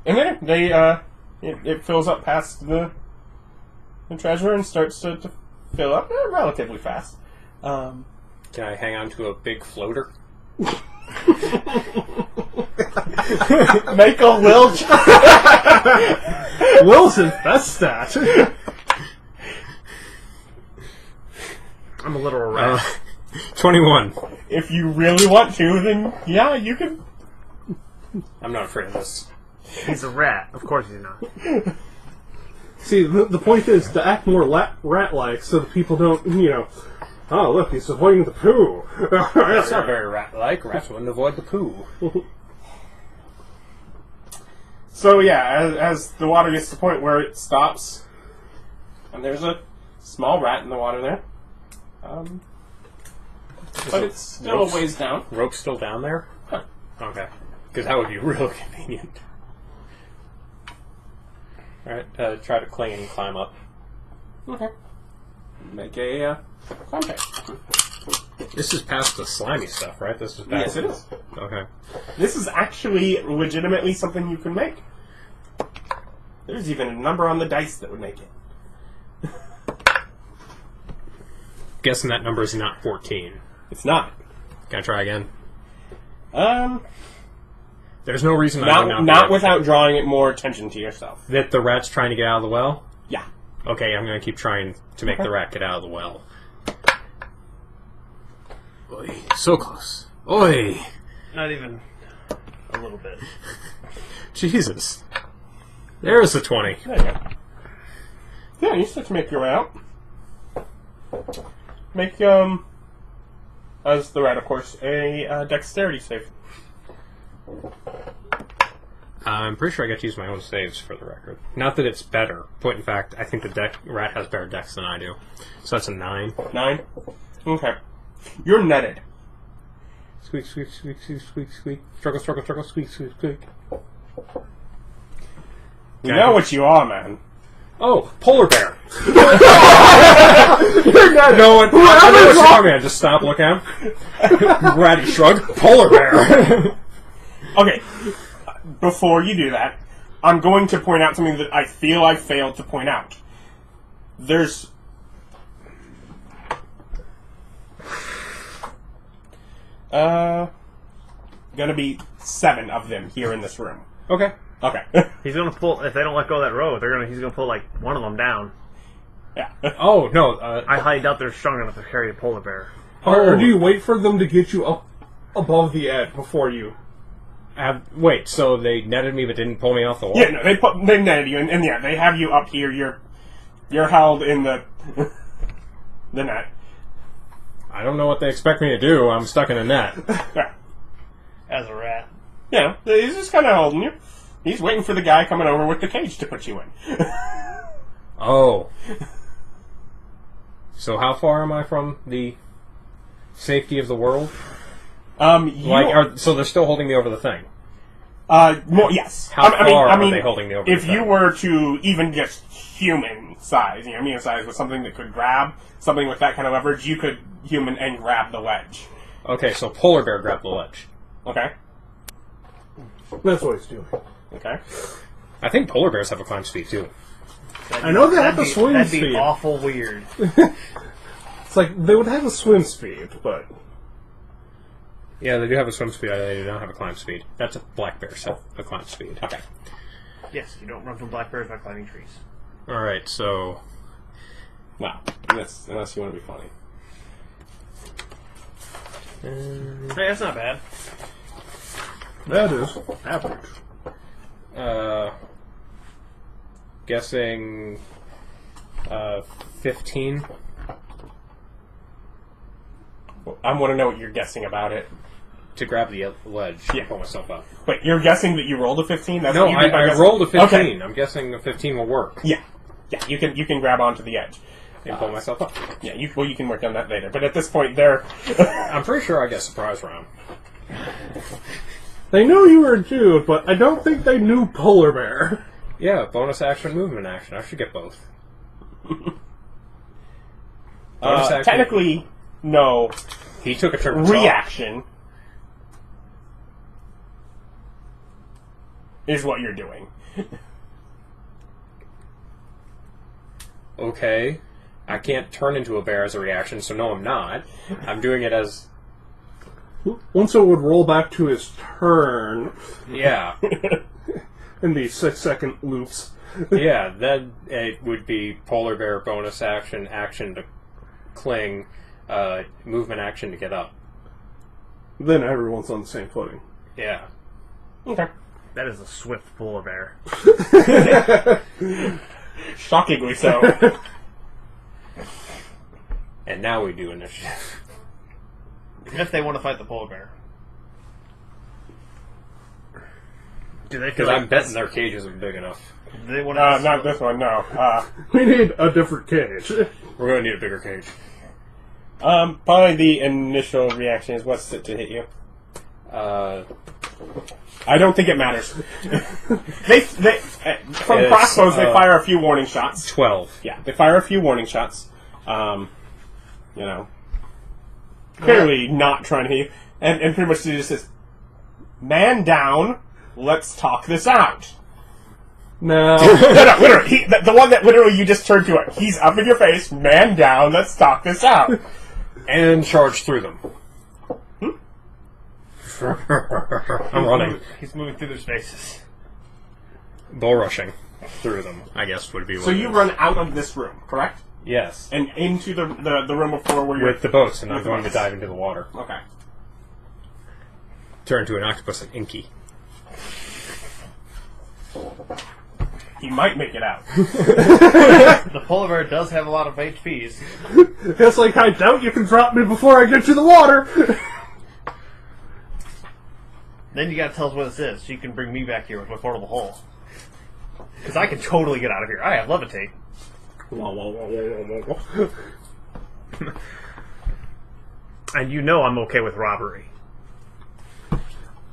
And then it fills up past the treasure and starts to fill up relatively fast. Can I hang on to a big floater? Make a will check. Will's his best stat. I'm a literal rat. 21. If you really want to, then yeah, you can. I'm not afraid of this. He's a rat. Of course he's not. See, the point is to act more rat-like so that people don't, oh, look, he's avoiding the poo. That's not very rat-like. Rats wouldn't avoid the poo. So yeah, as the water gets to the point where it stops, and there's a small rat in the water there, but it's still a ways down. Rope's still down there? Huh. Okay. Because that would be real convenient. Alright, try to cling and climb up. Okay. Make a climb check. This is past the slimy stuff, right? This is past Yes, it is. Okay. This is actually legitimately something you can make. There's even a number on the dice that would make it. Guessing that number is not 14. It's not. Can I try again? There's no reason I would not without drawing it more attention to yourself. That the rat's trying to get out of the well? Yeah. Okay, I'm going to keep trying to make the rat get out of the well. Oi, so close. Oi! Not even a little bit. Jesus. There's the 20. There you go. Yeah, you start to make your way out. Make, as the rat, of course, a dexterity save. I'm pretty sure I get to use my own saves for the record. Not that it's better. Point in fact, I think the rat has better dex than I do. So that's a 9. 9? Okay. You're netted. Squeak, squeak, squeak, squeak, squeak, squeak. Struggle, struggle, struggle, squeak, squeak, squeak. You know what you are, man. Oh, polar bear. You're netted. No, I know what you're talking about. Just stop, look at him. Ratty shrug. Polar bear. Okay. Before you do that, I'm going to point out something that I feel I failed to point out. There's... gonna be 7 of them here in this room. Okay. Okay. He's gonna pull. If they don't let go of that rope, he's gonna pull like one of them down. Yeah. Oh, no. I highly doubt they're strong enough to carry a polar bear. Or do you wait for them to get you up above the edge before you... Wait, so they netted me but didn't pull me off the wall? Yeah, no, they netted you, and yeah, they have you up here. You're held in the net. I don't know what they expect me to do. I'm stuck in a net. Yeah. As a rat. Yeah, he's just kind of holding you. He's waiting for the guy coming over with the cage to put you in. Oh. So how far am I from the safety of the world? So they're still holding me over the thing? Yes. How far are they holding me over the If thing? you were to even just human size, medium size with something that could grab, something with that kind of leverage, you could human and grab the ledge. Okay, so polar bear grabbed the ledge. Okay? That's what he's doing. Okay. I think polar bears have a climb speed too. I know they have a swim That'd speed. be awful weird. It's like, they would have a swim speed, but... Yeah, they do have a swim speed. They do not have a climb speed. That's a black bear, so a climb speed. Okay. Yes, you don't run from black bears by climbing trees. All right, so No, unless you want to be funny. Hey, that's not bad. That is average. Guessing 15. I want to know what you're guessing about it. To grab the ledge Yeah. and pull myself up. Wait, you're guessing that you rolled a 15? That's No, what you mean by I guessing? rolled a 15. Okay. I'm guessing a 15 will work. Yeah, you can grab onto the edge. And pull myself up. Yeah, you can work on that later. But at this point, they're I'm pretty sure I get surprise round. They knew you were a dude, but I don't think they knew polar bear. Yeah, bonus action, movement action. I should get both. Bonus action. technically no He took a turn. to reaction is what you're doing. Okay. I can't turn into a bear as a reaction, so no, I'm not. I'm doing it as... Once it would roll back to his turn Yeah. in these 6-second loops. Yeah, then it would be polar bear bonus action, action to cling, movement action to get up. Then everyone's on the same footing. Yeah. Okay. That is a swift polar bear. Shockingly so. And now we do initiative. If they want to fight the polar bear. Do they Because feel I'm betting their cage isn't big enough. do they want to Not this one, no. We need a different cage. We're going to need a bigger cage. Probably the initial reaction is what's it to hit you? I don't think it matters. they from It's, crossbows, they fire a few warning shots. 12. Yeah, they fire a few warning shots. Clearly not trying to hit you. And pretty much it just says, man down, let's talk this out. Now, No, literally, the one that literally you just turned to it. He's up in your face, man down, let's talk this out. And charge through them. I'm running. He's moving through their spaces. Bull rushing through them, I guess, would be what So it you is. run out of this room, correct? Yes. And into the room before where you're... With the boats, and I'm With the going to boats. dive into the water. Okay. Turn into an octopus and inky. He might make it out. The polar bear does have a lot of HPs. it's like, I doubt you can drop me before I get to the water. Then you gotta tell us what this is, so you can bring me back here with my portable hole. Because I can totally get out of here. I have levitate. And you know I'm okay with robbery.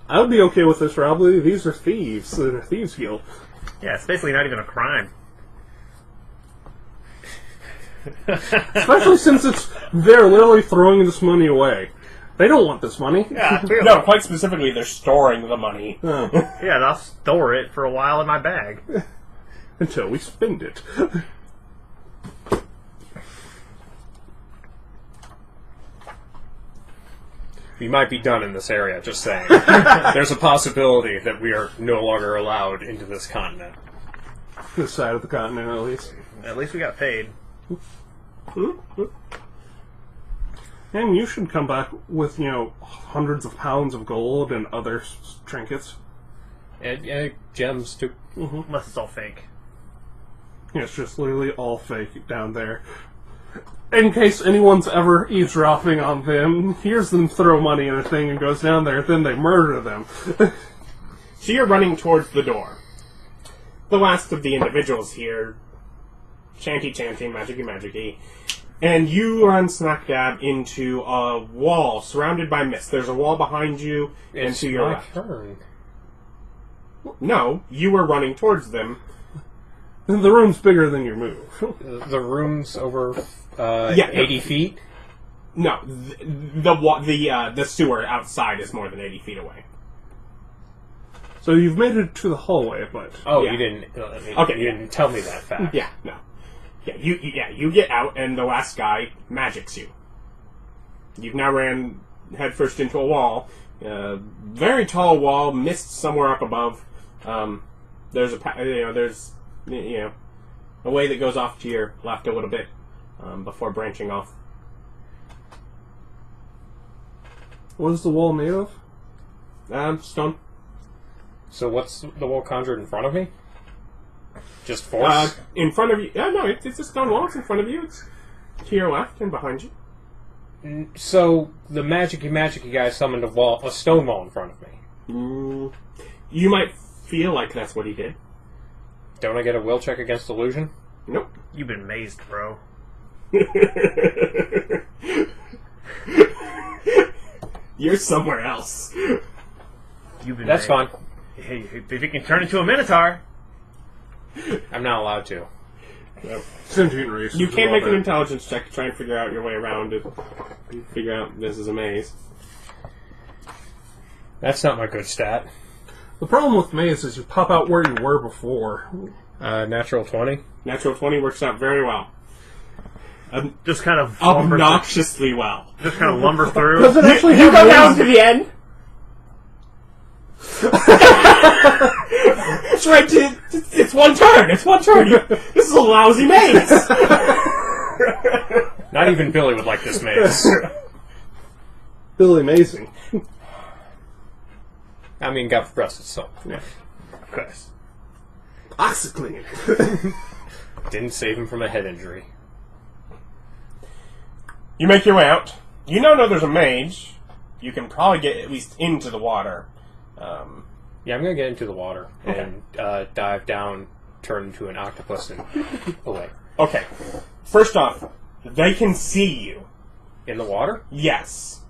I would be okay with this robbery. These are thieves. They're a thieves guild. Yeah, it's basically not even a crime. Especially since they're literally throwing this money away. They don't want this money. Yeah, clearly. No, quite specifically, they're storing the money. Oh. Yeah, and I'll store it for a while in my bag. Until we spend it. We might be done in this area, just saying. There's a possibility that we are no longer allowed into this continent. This side of the continent, at least. At least we got paid. And you should come back with, hundreds of pounds of gold and other trinkets. And gems, too. Unless it's all fake. It's just literally all fake down there. In case anyone's ever eavesdropping on them, hears them throw money in a thing and goes down there, then they murder them. So you're running towards the door. The last of the individuals here, chanty, magicy, magicy, and you run smack dab into a wall surrounded by mist. There's a wall behind you and to your left. turn. No, you were running towards them. The room's bigger than your move. The room's over 80 feet? No, the sewer outside is more than 80 feet away. So you've made it to the hallway, but... Oh, Yeah. you didn't. Okay. You didn't tell me that fact. Yeah, no. Yeah, you get out, and the last guy magics you. You've now ran headfirst into a wall. Very tall wall, mist somewhere up above. There's a way that goes off to your left a little bit before branching off. What is the wall made of? Stone. So what's the wall conjured in front of me? Just force? In front of you. No, it's a stone wall. It's in front of you. It's to your left and behind you. So the magic-y guy summoned a stone wall in front of me. You might feel like that's what he did. Don't I get a will check against illusion? Nope. You've been mazed, bro. You're somewhere else. You've been That's mazed. fine. Hey, if you can turn into a minotaur. I'm not allowed to. Sentient race. You can make an intelligence check to try and figure out your way around it. Figure out this is a maze. That's not my good stat. The problem with maze is you pop out where you were before. Natural 20. Natural 20 works out very well. Just kind of lumber Obnoxiously well. Just kind of lumber through. Does it actually You have go maze? down to the end. It's right to... It's one turn. It's one turn. This is a lousy maze. Not even Billy would like this maze. Billy Amazing. I mean, God rest his soul. Yeah. Of course. OxyClean. Didn't save him from a head injury. You make your way out. You now know there's a mage. You can probably get at least into the water. Yeah, I'm going to get into the water Okay. and dive down, turn into an octopus, and away. Okay. First off, they can see you. In the water? Yes.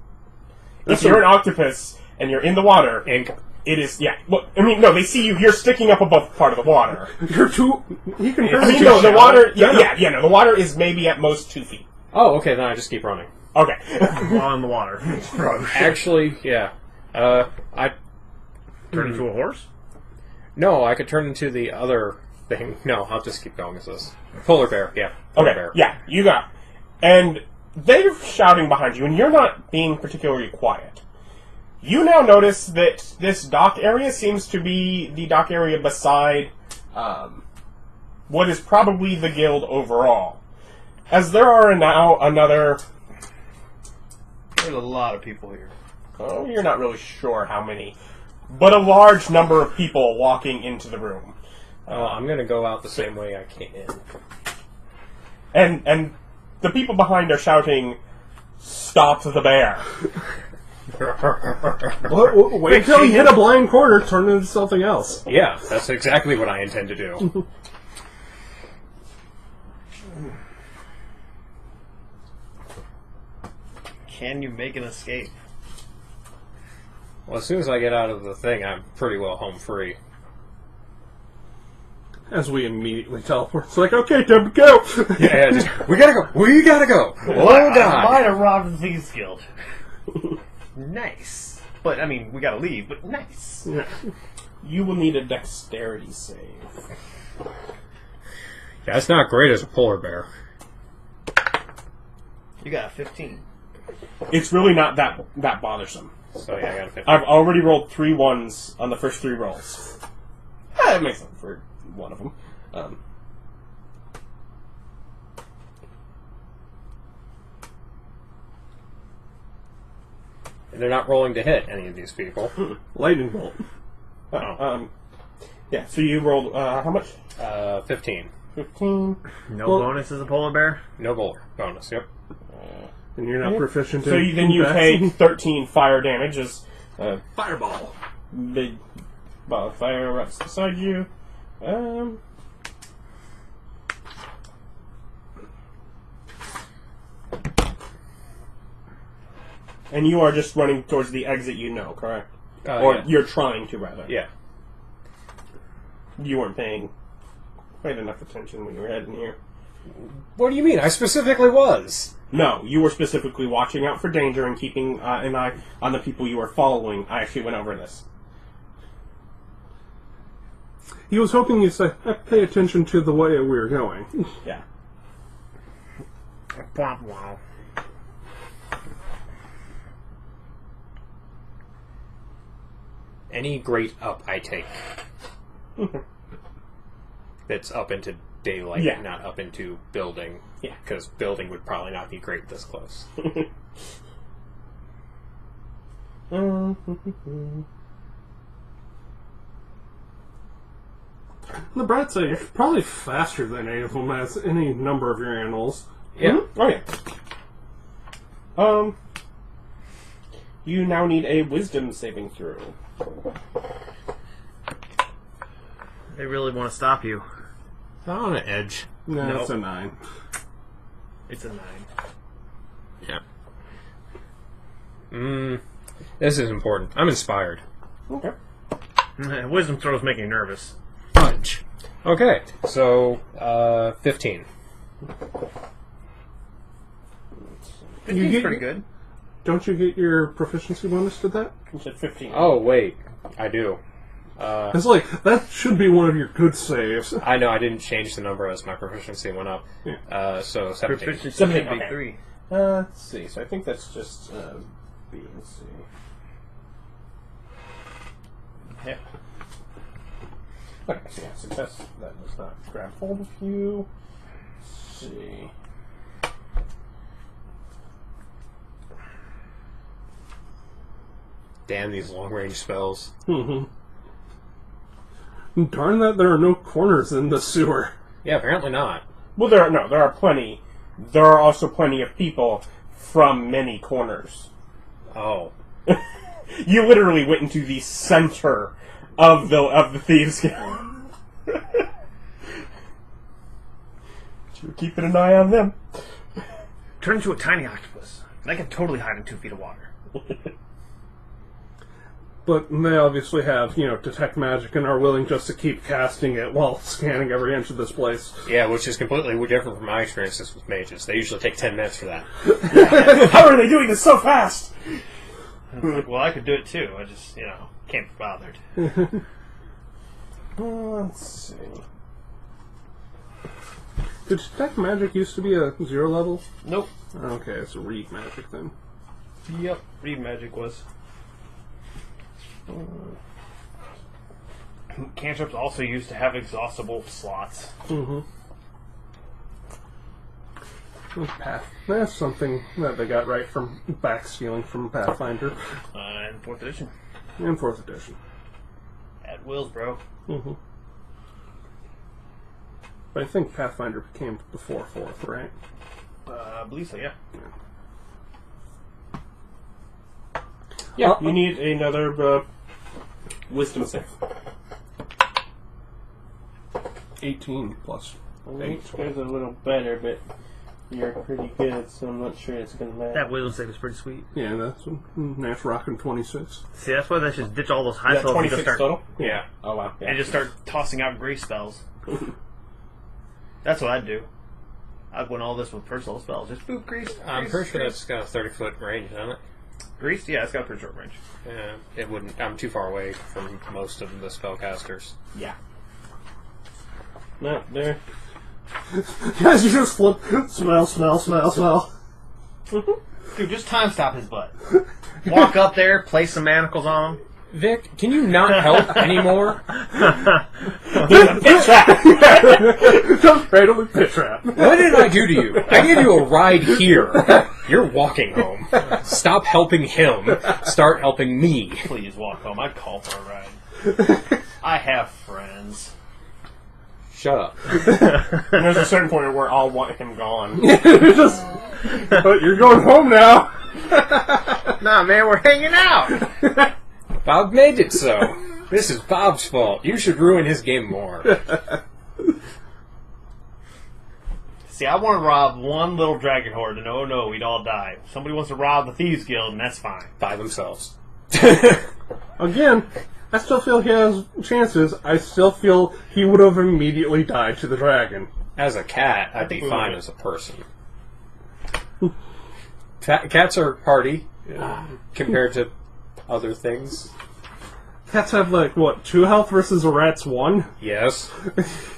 If you're an octopus and you're in the water, Ink. it is... Yeah. Well, I mean, no, they see you. You're sticking up above part of the water. You're too... He can I mean, no, the water... No, the water is maybe at most 2 feet. Oh, okay, then I just keep running. Okay. While in the water. Actually, yeah. I Turn into a horse? No, I could turn into the other thing. No, I'll just keep going as this. Polar bear, yeah. Polar Okay, bear. yeah, you got it. And they're shouting behind you, and you're not being particularly quiet. You now notice that this dock area seems to be the dock area beside what is probably the guild overall. As there are now another... There's a lot of people here. Oh, you're not really sure how many, but a large number of people walking into the room. I'm going to go out the same way I came in. And the people behind are shouting, "Stop the bear!" Wait until you hit a blind corner, turn it into something else. Yeah, that's exactly what I intend to do. Can you make an escape? Well, as soon as I get out of the thing, I'm pretty well home free. As we immediately teleport. It's like, okay, time to go! Yeah, just, we gotta go! We gotta go! Oh, I God! might have robbed the Thieves Guild. Nice. But, I mean, we gotta leave, but nice. Yeah. You will need a dexterity save. Yeah, it's not great as a polar bear. You got a 15. It's really not that bothersome. So, yeah, I got a 50. I've already rolled 3 1s on the first 3 rolls. That makes sense for one of them. And they're not rolling to hit any of these people. Lightning bolt. Yeah, so you rolled, how much? 15. 15. No Well- bonus as a polar bear? No bowler bonus, yep. And you're not proficient So in then you bats. take 13 fire damage as Fireball. big ball of fire runs beside you. And you are just running towards the exit you know, correct? Or Yeah. you're trying to, rather. Yeah. You weren't paying quite enough attention when you were heading here. What do you mean? I specifically was. No, you were specifically watching out for danger and keeping an eye on the people you were following. I actually went over this. He was hoping you'd say, pay attention to the way we were going. Yeah. Wow. Any grade up I take. That's up into daylight, Yeah. not up into building. Yeah. Because building would probably not be great this close. The bright side, you're probably faster than any of them as any number of your animals. Yeah. Oh yeah. You now need a wisdom saving throw. They really want to stop you. Not on an edge. No, Nope. it's a 9. It's a 9. Yeah. This is important. I'm inspired. Okay. Wisdom throws make you nervous. Fudge. Okay, so 15. 15's pretty good. Don't you get your proficiency bonus to that? You said 15. Oh wait, I do. It's like, that should be one of your good saves. I know I didn't change the number as my proficiency went up. Yeah. So 17. Proficiency 17, should be okay. 3. Let's see. So I think that's just B and C. Yeah. Okay, so yeah, success. That does not grab hold of you. Let's see. Damn these long range spells. Mm-hmm. Darn that there are no corners in the sewer. Yeah, apparently not. Well, there are plenty. There are also plenty of people from many corners. Oh. You literally went into the center of the Thieves Guild. You were keeping an eye on them. Turn into a tiny octopus. They can totally hide in 2 feet of water. But they obviously have, detect magic and are willing just to keep casting it while scanning every inch of this place. Yeah, which is completely different from my experiences with mages. They usually take 10 minutes for that. How are they doing this so fast? It's like, well, I could do it too. I just, can't be bothered. Let's see. Did detect magic used to be a 0 level? Nope. Okay, it's a read magic then. Yep. Read magic was. Cantrips also used to have exhaustible slots. Mm-hmm. Path. That's something that they got right from backstealing from Pathfinder And 4th edition. and 4th edition. At Wills, bro. Mm-hmm. But I think Pathfinder came before 4th, right? I believe so, yeah. Yeah, you need another wisdom save. 18 plus 8. It's a little better, but you're pretty good, so I'm not sure it's going to matter. That wisdom save is pretty sweet. Yeah, that's Nash rocking 26. See, that's why they should ditch all those high Is that spells and 26 just start, total? Yeah. Oh, wow. Yeah. and just start tossing out grace spells. That's what I'd do. I'd win all this with personal spells. Just boop, grease. I'm pretty sure that's got a 30-foot range, doesn't it? Grease? Yeah, it's got a pretty short range. Yeah, it wouldn't. I'm too far away from most of the spellcasters. Yeah. No, there. Guys, you just flip. Smell, smell, smell, smell. Dude, just time stop his butt. Walk up there, place some manacles on him. Vic, can you not help anymore? Pitch trap! Jump right over the pit trap. What did I do to you? I gave you a ride here. You're walking home. Stop helping him. Start helping me. Please walk home. I'd call for a ride. I have friends. Shut up. And there's a certain point where I'll want him gone. But you're going home now. Nah, man, we're hanging out. Bob made it so. This is Bob's fault. You should ruin his game more. See, I want to rob one little dragon horde, and oh no, we'd all die. If somebody wants to rob the Thieves Guild, and that's fine. By themselves. Again, I still feel he has chances. I still feel he would have immediately died to the dragon. As a cat, I'd be think we fine would. as a person. Cats are hardy compared to other things. Cats have, 2 health versus a rat's 1? Yes.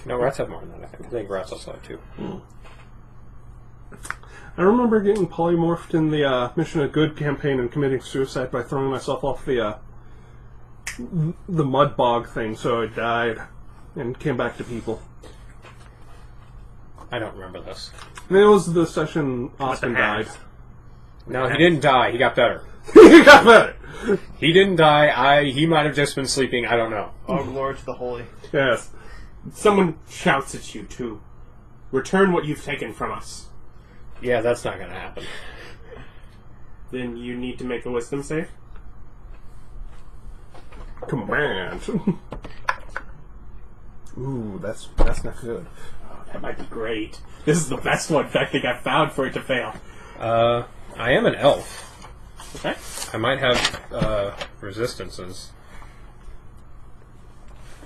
No, rats have more than that, I think. I think rats also have 2. I remember getting polymorphed in the Mission of Good campaign and committing suicide by throwing myself off the the mud bog thing, so it died and came back to people. I don't remember this. And it was the session Austin died. No, he didn't die. He got better. He got better. He didn't die. He might have just been sleeping. I don't know. All glory to the holy. Yes. Someone shouts at you to return what you've taken from us. Yeah, that's not going to happen. Then you need to make a wisdom save. Command. Ooh, that's not good. Oh, that might be great. This is the best one I think I've found for it to fail. I am an elf. Okay. I might have resistances.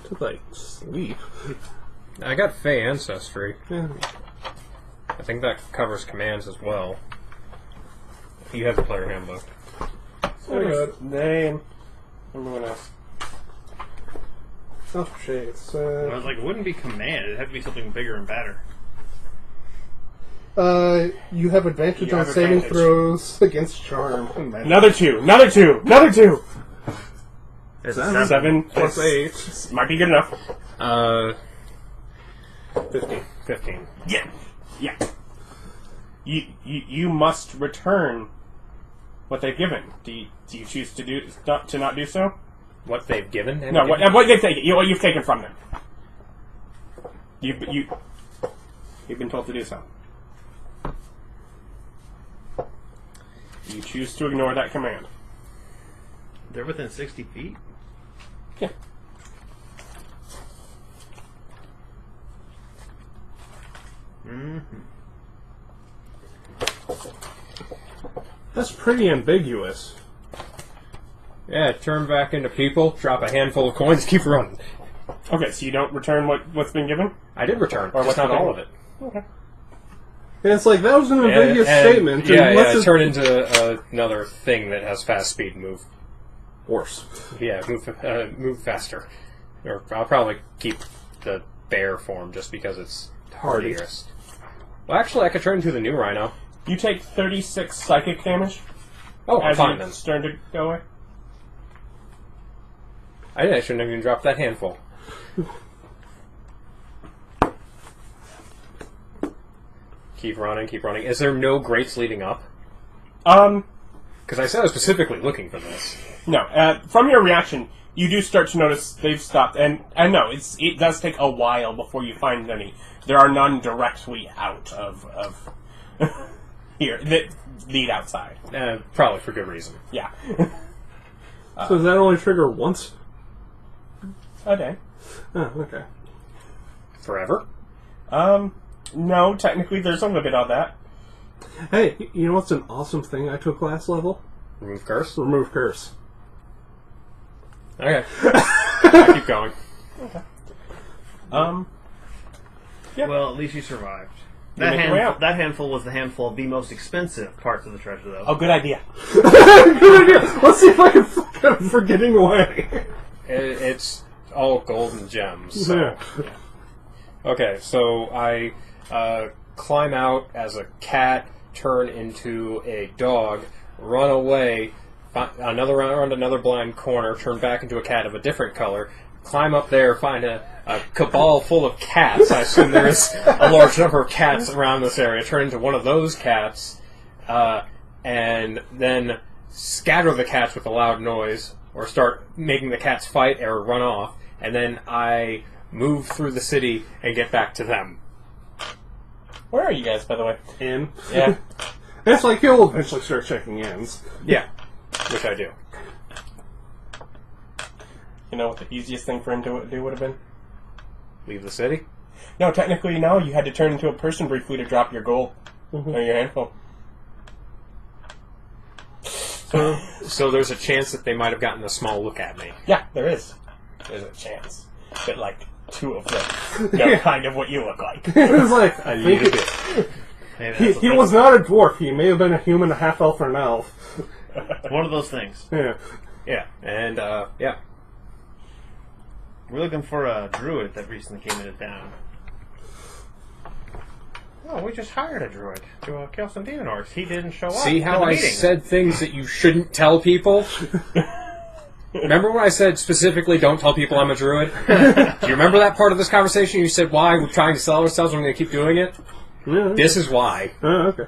To like sleep. I got Fey ancestry. Yeah. I think that covers commands as well. You have the player handbook. Name. Everyone else. Oh shit. I was like, it wouldn't be command. It'd have to be something bigger and badder. You have advantage You on have saving advantage. throws against charm. Another two. Another two. Another two. It's Seven. 7 Plus 8. Might be good enough. 15. Yeah. Yeah. You must return what they've given. Do you choose to not do so? What they've given? No, what they've taken. What you've taken from them. You've been told to do so. You choose to ignore that command. They're within 60 feet? Yeah. Mm-hmm. That's pretty ambiguous. Yeah, turn back into people, drop a handful of coins, keep running. Okay, so you don't return what's been given? I did return, Or just what's not happening? all of it. Okay. And it's like, that was an ambiguous statement. Yeah, turn into another thing that has fast speed and move. Worse. Yeah, move faster. Or I'll probably keep the bear form just because it's Hardy. hardiest. Well, actually, I could turn into the new rhino. You take 36 psychic damage Oh, I'm as fine you then. start to go away. I shouldn't have even dropped that handful. Keep running, keep running. Is there no grates leading up? Because I said I was specifically looking for this. No. From your reaction, you do start to notice they've stopped, and no, it does take a while before you find any. There are none directly out of here that lead outside. Probably for good reason. Yeah. So does that only trigger once? A day. Oh, okay. Forever? No, technically there's a limit on that. Hey, you know what's an awesome thing I took last level? Remove curse? Remove curse. Okay. I keep going. Yeah. Well, at least you survived. You make your way out. That handful was the handful of the most expensive parts of the treasure, though. Oh, good idea. Good idea. Let's see if I can I'm forgetting away. It's all gold and gems. So. Yeah. Okay, so I climb out as a cat, turn into a dog, run away, around another blind corner, turn back into a cat of a different color, climb up there, find a cabal full of cats. I assume there is a large number of cats around this area. Turn into one of those cats, and then scatter the cats with a loud noise, or start making the cats fight or run off, and then I move through the city and get back to them. Where are you guys, by the way? In. Yeah. It's like he'll eventually start checking ins. Yeah, which I do. You know what the easiest thing for him to do would have been? Leave the city? No, technically no. You had to turn into a person briefly to drop your gold or your handful. So there's a chance that they might have gotten a small look at me. Yeah, there is. There's a chance that like two of them know kind of what you look like. It's like, A I little think bit. Maybe he was not a dwarf. He may have been a human, a half elf, or an elf. one of those things. Yeah. Yeah, and yeah. We're looking for a druid that recently came into town. Oh, we just hired a druid to kill some demon orcs. He didn't show up. Oh, See to how the I meeting. said things that you shouldn't tell people? Remember when I said specifically don't tell people I'm a druid? Do you remember that part of this conversation? You said, why? We're trying to sell ourselves and we're going to keep doing it? Yeah. This is why. Oh, okay.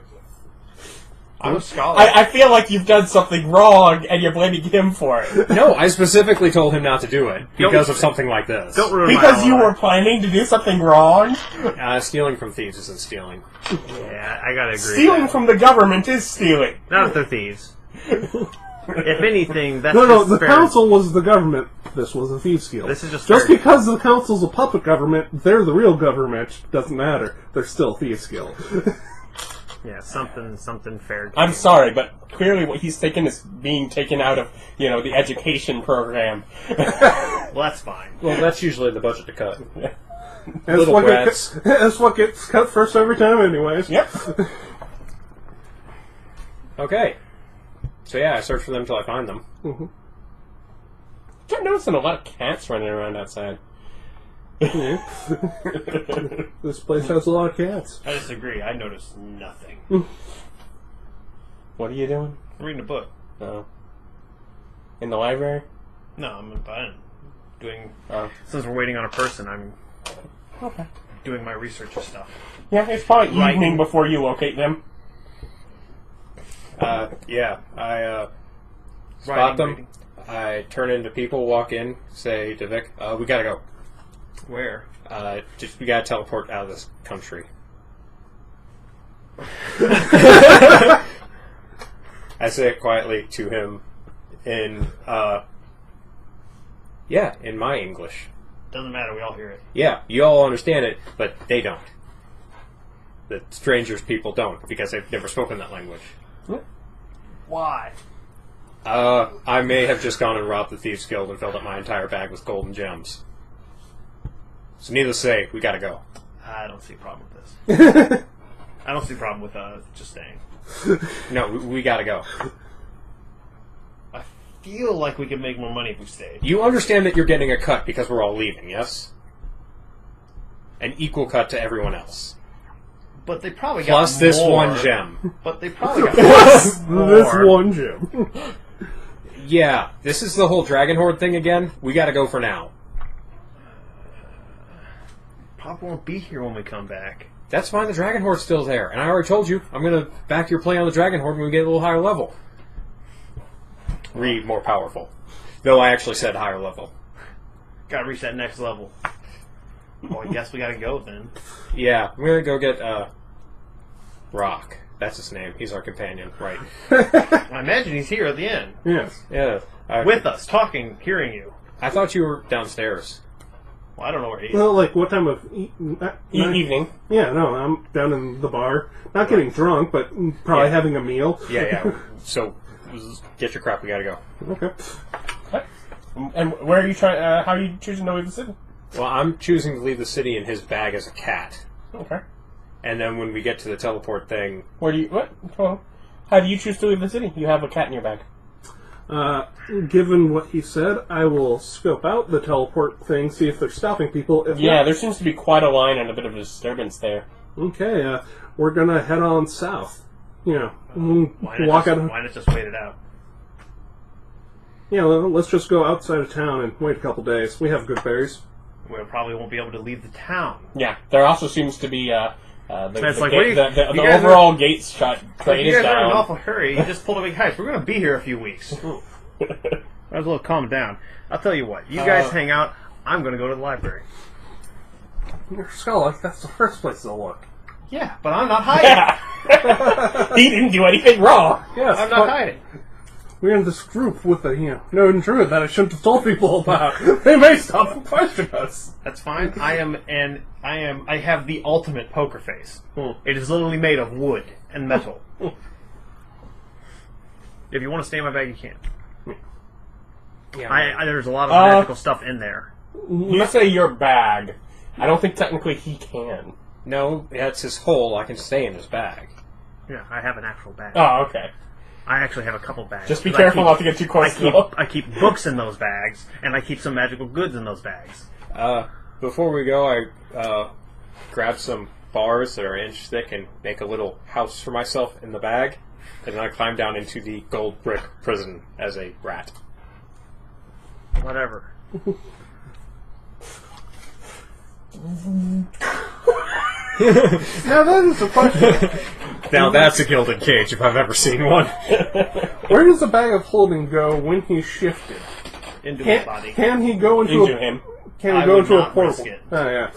I'm a scholar. I feel like you've done something wrong and you're blaming him for it. No, I specifically told him not to do it because of something like this. Don't ruin my Because you alibi. were planning to do something wrong? Stealing from thieves isn't stealing. Yeah, I gotta agree. Stealing from the government is stealing. Not if they're thieves. If anything, that's No, just the fair. council was the government. This was a Thieves Guild. This is just Just fair. because the council's a puppet government, they're the real government. Doesn't matter. They're still Thieves Guild. Yeah, something fair. I'm sorry, but clearly what he's taken is being taken out of, the education program. Well, that's fine. Well, that's usually the budget to cut. That's Little what, brats. that's what gets cut first every time, anyways. Yep. Okay. So yeah, I search for them till I find them. Mm-hmm. I'm noticing a lot of cats running around outside. Yeah. This place has a lot of cats. I disagree. I noticed nothing. What are you doing? I'm reading a book. Oh. In the library? No, I'm doing. Oh. Since we're waiting on a person, I'm Okay. doing my research and stuff. Yeah, it's probably Right. evening before you locate them. Yeah, I spot Writing, them. reading. I turn into people, walk in, say to Vic, we gotta go. Where? We gotta teleport out of this country. I say it quietly to him in my English. Doesn't matter. We all hear it. Yeah, you all understand it, but they don't. The strangers people don't, because they've never spoken that language. Why? I may have just gone and robbed the Thieves Guild and filled up my entire bag with gold and gems. So needless to say, we gotta go. I don't see a problem with this. I don't see a problem with just staying. No, we gotta go. I feel like we could make more money if we stayed. You understand that you're getting a cut because we're all leaving, yes? An equal cut to everyone else. But they probably got Plus this more. one gem. But they probably got This more. one gem. Yeah, this is the whole Dragon Horde thing again. We gotta go for now. Pop won't be here when we come back. That's fine, the Dragon Horde's still there. And I already told you, I'm gonna back your play on the Dragon Horde when we get a little higher level. Read more powerful. Though I actually said higher level. Gotta reach that next level. Well, I guess we gotta go then. Yeah, I'm gonna go get, Rock. That's his name. He's our companion, right? I imagine he's here at the end. Yes. Yeah. With us, talking, hearing you. I thought you were downstairs. Well, I don't know where he is. Well, like, what time of... Evening. Yeah, no, I'm down in the bar. Not getting drunk, but probably Yeah. having a meal. Yeah. So, get your crap. We gotta go. Okay. What? And where are you trying? How are you choosing to leave the city? Well, I'm choosing to leave the city in his bag as a cat. Okay. And then when we get to the teleport thing... Where do you... What? Well, how do you choose to leave the city? You have a cat in your bag. Given what he said, I will scope out the teleport thing, see if they're stopping people. If Yeah, not, there seems to be quite a line and a bit of a disturbance there. okay, we're gonna head on south. Why Walk out. why not just wait it out? Yeah, let's just go outside of town and wait a couple days. We have good berries. We probably won't be able to leave the town. Yeah, there also seems to be It's like, the what do you- the you guys overall gates shut. But Trade you is guys are in an down. awful hurry. You just pulled a big heist. We're going to be here a few weeks. I was a little calm down. I'll tell you what. You guys hang out. I'm going to go to the library. Skull, that's the first place to look. Yeah, but I'm not hiding. Yeah. He didn't do anything wrong. Yes, I'm not hiding. we're in this group with a known druid that I shouldn't have told people about. They may stop and question us. That's fine. I have the ultimate poker face. It is literally made of wood and metal. If you want to stay in my bag, you can. Yeah, There's a lot of magical stuff in there. You say your bag. I don't think technically he can. no, that's his hole. I can stay in his bag. Yeah, I have an actual bag. Oh, okay. I actually have a couple bags. Just be But careful not to get too close. I keep books in those bags, and I keep some magical goods in those bags. Before we go, I grab some bars that are an inch thick and make a little house for myself in the bag, and then I climb down into the gold brick prison as a rat. Whatever. Now that is a question. Now that's a gilded cage if I've ever seen one. Where does the bag of holding go when he's shifted? Into his body. Can he go into him. Can he I go would into a not portal? risk it. Oh yeah.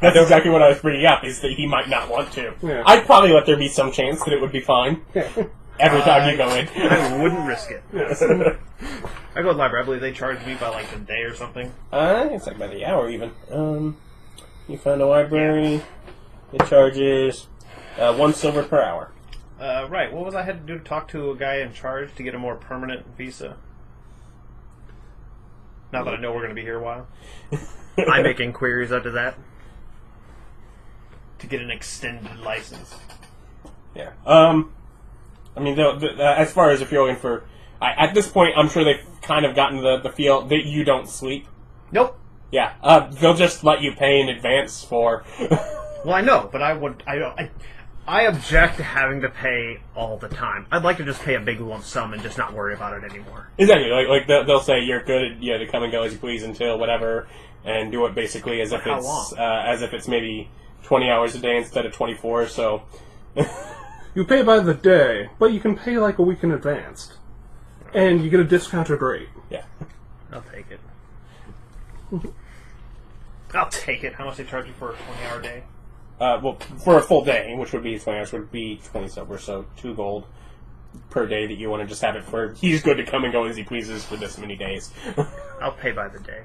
That's exactly what I was bringing up, is that he might not want to. Yeah. I'd probably let there be some chance that it would be fine every time you go in. I wouldn't risk it. I go to the library. I believe they charge me by like the day or something. It's like by the hour even. You found a library. It charges 1 silver per hour. Right. What was I had to do to talk to a guy in charge to get a more permanent visa? Now that I know we're going to be here a while. I make inquiries after that. To get an extended license. Yeah. I mean, as far as if you're looking for... at this point, I'm sure they've kind of gotten the feel that you don't sleep. Nope. Yeah. They'll just let you pay in advance for... Well, I know, but I object to having to pay all the time. I'd like to just pay a big lump sum and just not worry about it anymore. Exactly. Like they'll say you're good, to come and go as you please until whatever, and do it basically as if how it's long? as if it's maybe 20 hours a day instead of 24. So You pay by the day, but you can pay like a week in advance, and you get a discounted rate. yeah. I'll take it. I'll take it. How much they charge you for a 20-hour day? Well, for a full day, which would be 20 hours, would be 20 silver, so 2 gold per day that you want to just have it for. He's good to come and go as he pleases for this many days. I'll pay by the day.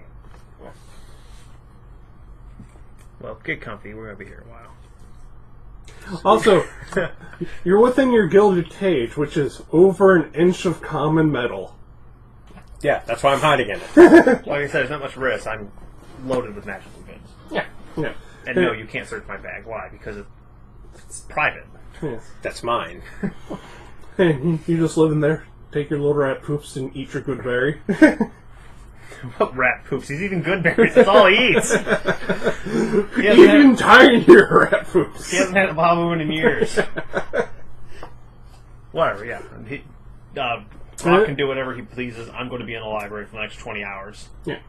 Well, get comfy. We're going to be here a while. Also, you're within your gilded cage, which is over an inch of common metal. Yeah, that's why I'm hiding in it. Like I said, there's not much risk. I'm loaded with magical goods. Yeah. Yeah. And no, you can't search my bag. Why? Because it's private. Yeah. That's mine. Hey, you just live in there, take your little rat poops, and eat your good berry. What rat poops? He's eating good berries. That's all he eats. He Eat entire rat poops. He hasn't had a baboon in years. Whatever, yeah. Rock can do whatever he pleases. I'm going to be in the library for the next 20 hours. Yeah.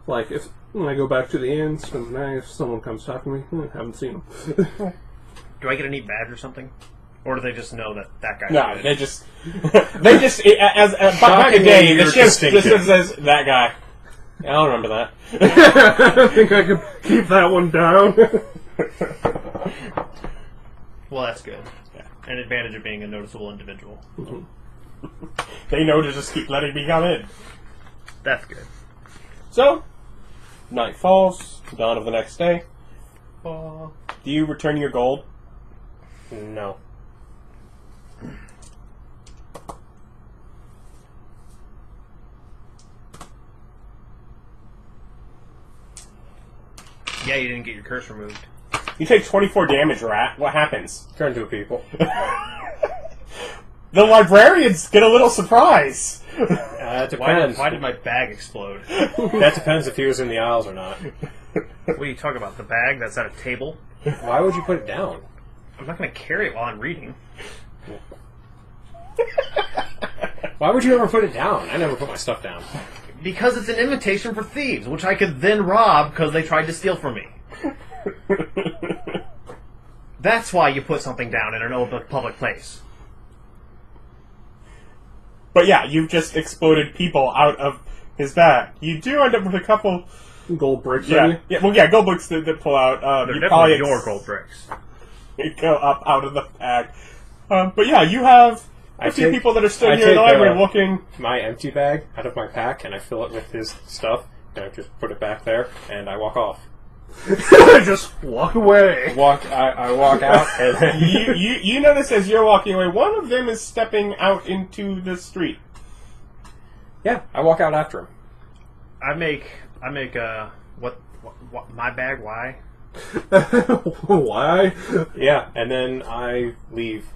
Like, when I go back to the inn, spend the night, if someone comes talking to me, haven't seen them. Do I get a neat badge or something? Or do they just know that guy's No, good? they just as back in the day, the ship just says that guy. Yeah, I'll remember that. I think I could keep that one down. Well, that's good. Yeah. An advantage of being a noticeable individual. They know to just keep letting me come in. That's good. So, night falls, dawn of the next day. Uh, Do you return your gold? No. yeah, you didn't get your curse removed. You take 24 damage, rat. What happens? Turn to a people. The librarians get a little surprise. It depends. Why did my bag explode? That depends if he was in the aisles or not. What are you talking about? The bag that's at a table? Why would you put it down? I'm not going to carry it while I'm reading. Why would you ever put it down? I never put my stuff down. Because it's an invitation for thieves, which I could then rob because they tried to steal from me. That's why you put something down in an open public place. But yeah, you've just exploded people out of his bag. You do end up with a couple... Gold bricks, Yeah, gold bricks that pull out. They're you definitely probably your gold bricks. You go up out of the bag. But yeah, you have a few people that are still here in the library looking... my empty bag out of my pack, and I fill it with his stuff, and I just put it back there, and I walk off. Just walk away. I walk out, and then you notice as you're walking away, one of them is stepping out into the street. yeah, I walk out after him. I make what my bag? Why? Why? Yeah, and then I leave.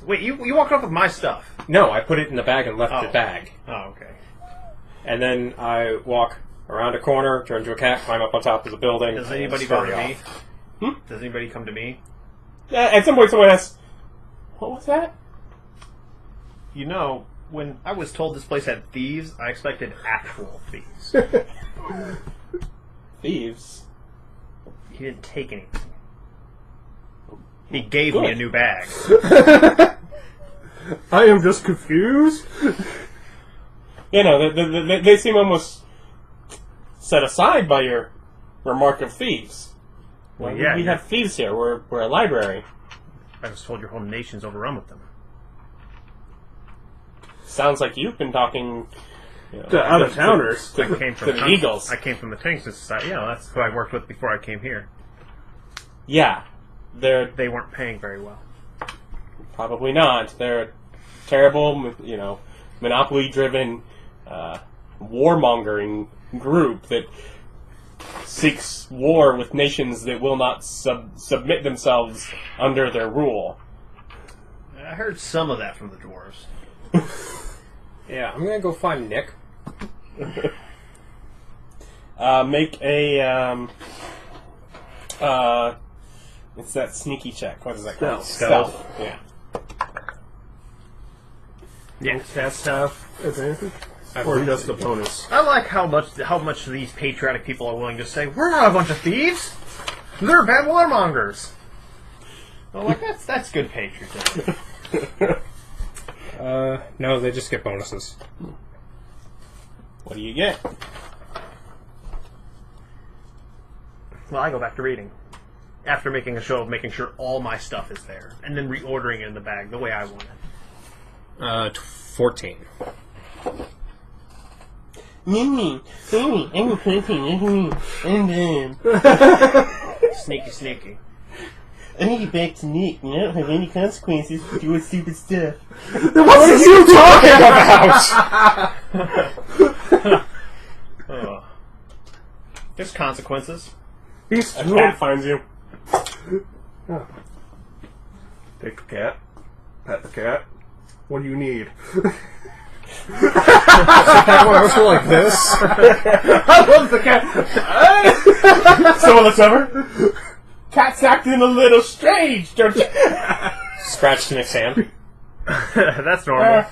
Wait, you walked off with my stuff? No, I put it in the bag and left the bag. Oh, okay. And then I walk around a corner, turn to a cat, climb up on top of the building. Does and anybody scurry bother me? off. Does anybody come to me? At some point, someone asks, "What was that?" You know, when I was told this place had thieves, I expected actual thieves. Thieves. He didn't take anything. He gave Good. me a new bag. I am just confused. You know, they seem almost set aside by your remark of thieves. Well, Well, yeah, we yeah. have thieves here. We're a library. I was told your whole nation's overrun with them. Sounds like you've been talking To out-of-towners. I came from to the Eagles. I came from the Tanks Society. Yeah, that's who I worked with before I came here. Yeah, they're They weren't paying very well. probably not. They're a terrible, monopoly-driven, warmongering group that seeks war with nations that will not submit themselves under their rule. I heard some of that from the dwarves. Yeah, I'm gonna go find Nick. Make a it's that sneaky check. What is that called? Stealth. Yeah. Yes. Cats have advantage? Or just a bonus? I like how much these patriotic people are willing to say, we're not a bunch of thieves. They're bad warmongers. I'm like, that's good patriotism. No, they just get bonuses. What do you get? Well, I go back to reading. After making a show of making sure all my stuff is there. And then reordering it in the bag the way I want it. 14. Sneaky, sneaky. I need to get back to Nick, and I don't have any consequences for doing stupid stuff. What are you talking about? Ugh. There's consequences. He's A cat finds you. Take the cat. Pet the cat. What do you need? That one was like this. I love the cat. Someone looks over. Cat's acting a little strange, don't you? Scratched Nick's hand. That's normal.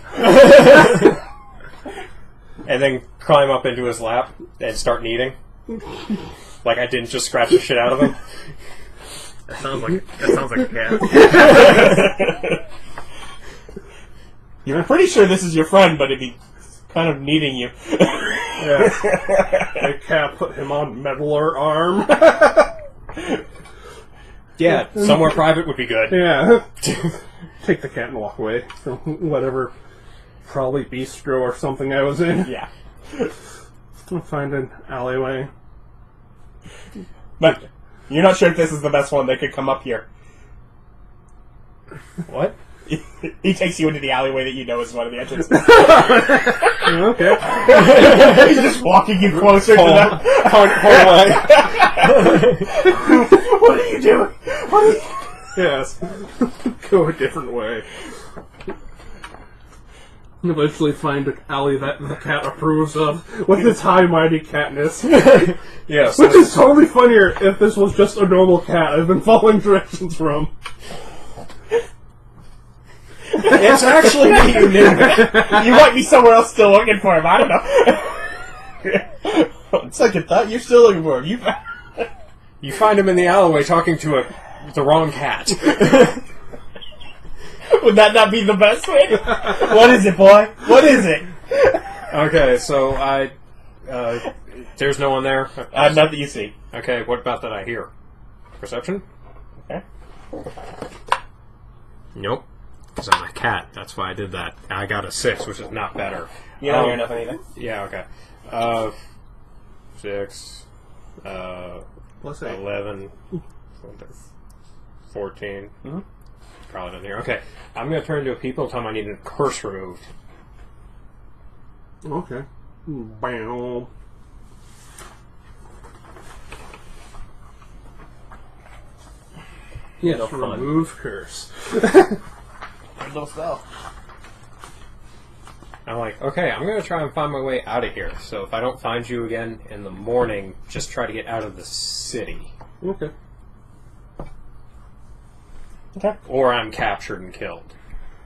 And then climb up into his lap and start kneading. Like I didn't just scratch the shit out of him. That sounds like a cat. You're pretty sure this is your friend, but he's kind of needing you. Yeah. The cat put him on meddler arm. Yeah, somewhere private would be good. Yeah. Take the cat and walk away from whatever, probably bistro or something I was in. Yeah. I'll find an alleyway. But you're not sure if this is the best one that could come up here. What? He takes you into the alleyway that you know is one of the entrances. Okay. He's just walking you closer to the... What are you doing? What are you... Yes. Go a different way. Eventually find an alley that the cat approves of with its high mighty catness. Yes. Which is totally funnier if this was just a normal cat I've been following directions from. It's actually me, you knew. You might be somewhere else still looking for him. I don't know. Second thought, you're still looking for him. You find him in the alleyway talking to the wrong cat. Would that not be the best way? What is it, boy? What is it? Okay, so there's no one there? Not that you see. Okay, what about that I hear? Perception? Okay. Nope. Because I'm a cat. That's why I did that. I got a 6, which is not better. You don't hear nothing either. Yeah, okay. 6, Let's say 11, 14. Mm-hmm. Probably doesn't hear. Okay, I'm going to turn to a people and tell them I need a curse removed. okay. Bam. Yes, No fun. remove curse. Little spell. I'm like, okay, I'm going to try and find my way out of here. So if I don't find you again in the morning, just try to get out of the city. Okay. Okay. Or I'm captured and killed.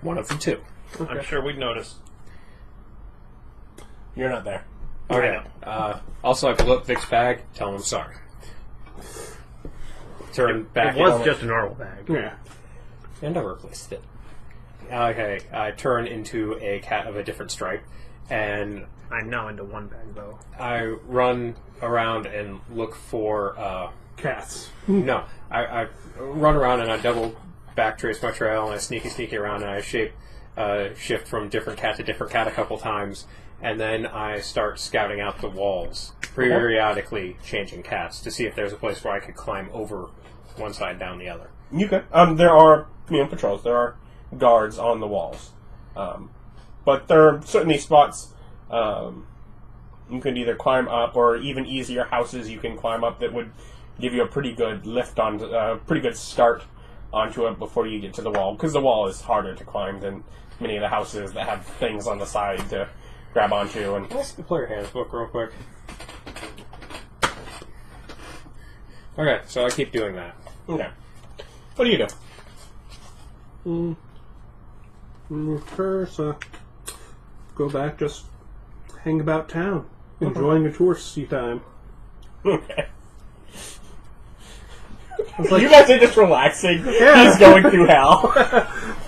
One of the two. I'm sure we'd notice. You're not there. Okay. Also, I blew up Vic's bag. Tell him I'm sorry. Turn back. It was just a normal bag. Yeah. And I replaced it. Okay, I turn into a cat of a different stripe, and I'm now into one bag, though. I run around and look for... Cats. no, I run around and I double backtrace my trail, and I sneaky around, and I shift from different cat to different cat a couple times, and then I start scouting out the walls, periodically changing cats to see if there's a place where I could climb over one side down the other. You could. There are patrols. There are guards on the walls. But there are certainly spots you could either climb up, or even easier houses you can climb up that would give you a pretty good lift on, pretty good start onto it before you get to the wall. Because the wall is harder to climb than many of the houses that have things on the side to grab onto. And Let's the player handbook real quick. Okay, so I keep doing that. okay, what do you do? First, go back, just hang about town, enjoying a touristy time. Okay. Like, You guys are just relaxing. Yeah. He's going through hell.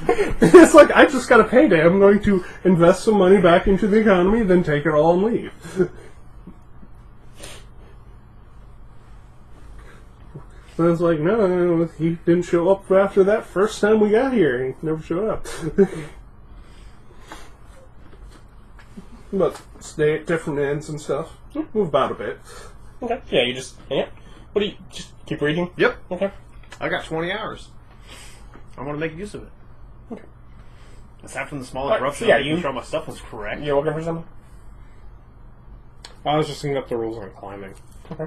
it's like, I just got a payday. I'm going to invest some money back into the economy, then take it all and leave. And I was like, no, he didn't show up after that first time we got here. He never showed up. But stay at different ends and stuff. Move about a bit. Okay. Yeah, you just hang out. What do you just keep reading? Yep. Okay. I got 20 hours. I want to make use of it. Okay. Aside from the small Alright, interruption, yeah, making you- sure my stuff was correct. You're looking for something? I was just looking up the rules on climbing. Okay.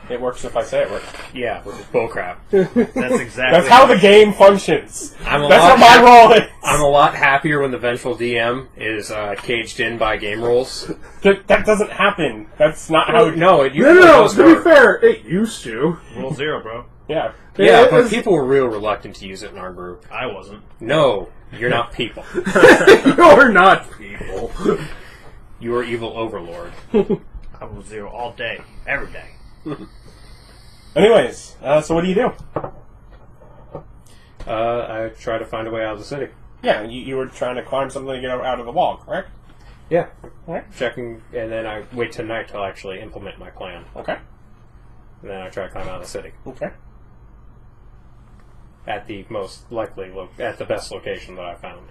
It works if I say it works. Yeah, which is bullcrap. That's exactly. That's how the game functions. I'm a That's lot how my role is. I'm a lot happier when the vengeful DM is caged in by game rules. That doesn't happen. That's not how. No, it No, usually goes to be for... fair, it used to. Rule 0, bro. Yeah. Yeah, It but is- people were real reluctant to use it in our group. I wasn't. No, you're not people. You're not people. You are evil overlord. I was 0 all day, every day. Anyways, so what do you do? I try to find a way out of the city. Yeah, you were trying to climb something to get out of the wall, correct? Yeah. Okay. Checking, and then I wait tonight till I actually implement my plan. Okay. And then I try to climb out of the city. Okay. At the most likely, at the best location that I found.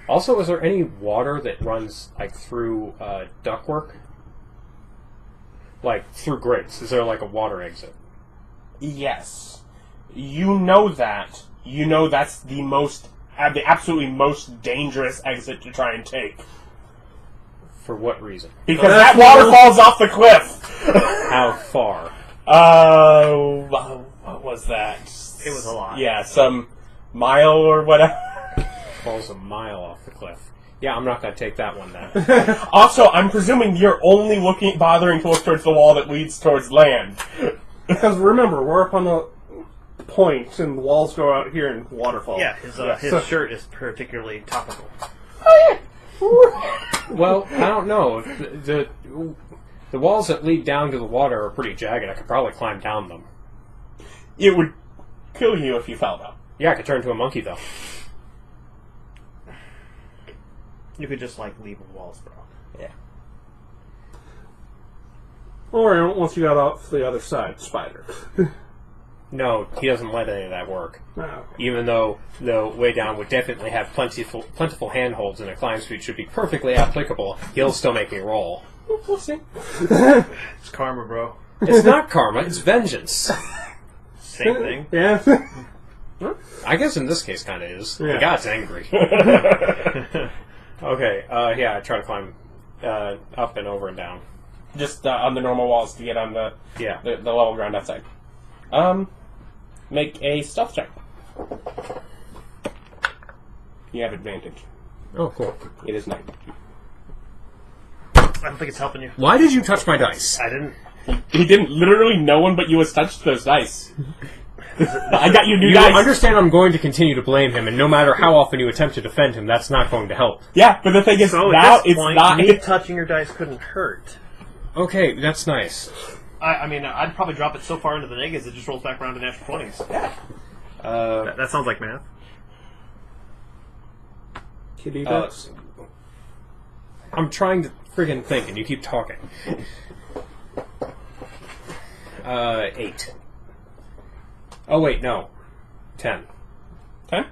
Also, is there any water that runs, like, through ductwork? Like, through grates? Is there, like, a water exit? Yes. You know that. You know that's the absolutely most dangerous exit to try and take. For what reason? Because that water falls off the cliff! How far? What was that? It was a lot. Yeah, some mile or whatever. Falls a mile off the cliff. Yeah, I'm not going to take that one then. Also, I'm presuming you're only bothering to look towards the wall that leads towards land. Because remember, we're up on a point, and the walls go out here in waterfall. Yeah, his shirt is particularly topical. Well, I don't know. The walls that lead down to the water are pretty jagged. I could probably climb down them. It would kill you if you fell down. Yeah, I could turn into a monkey, though. You could just, leave the walls, bro. Yeah. Or once you got off the other side, spider. No, he doesn't let any of that work. Oh, okay. Even though the way down would definitely have plentiful handholds and a climb speed should be perfectly applicable, he'll still make me roll. We'll see. It's karma, bro. It's not karma, it's vengeance. Same thing. Yeah. I guess in this case kind of is. Yeah. The god's angry. Okay, yeah, I try to climb up and over and down. Just on the normal walls to get on the level ground outside. Make a stealth check. You have advantage. Oh, cool. It is night. I don't think it's helping you. Why did you touch my dice? I didn't. He didn't. Literally no one but you has touched those dice. I got you new You dice. understand I'm going to continue to blame him, and no matter how often you attempt to defend him, that's not going to help. Yeah, but the thing is, So now at this it's point, not. me touching your dice couldn't hurt. Okay, that's nice. I mean, I'd probably drop it so far into the negatives it just rolls back around to natural 20s. That sounds like math. Kitty ducks. I'm trying to friggin' think, and you keep talking. 8. Oh, wait, no. 10. 10?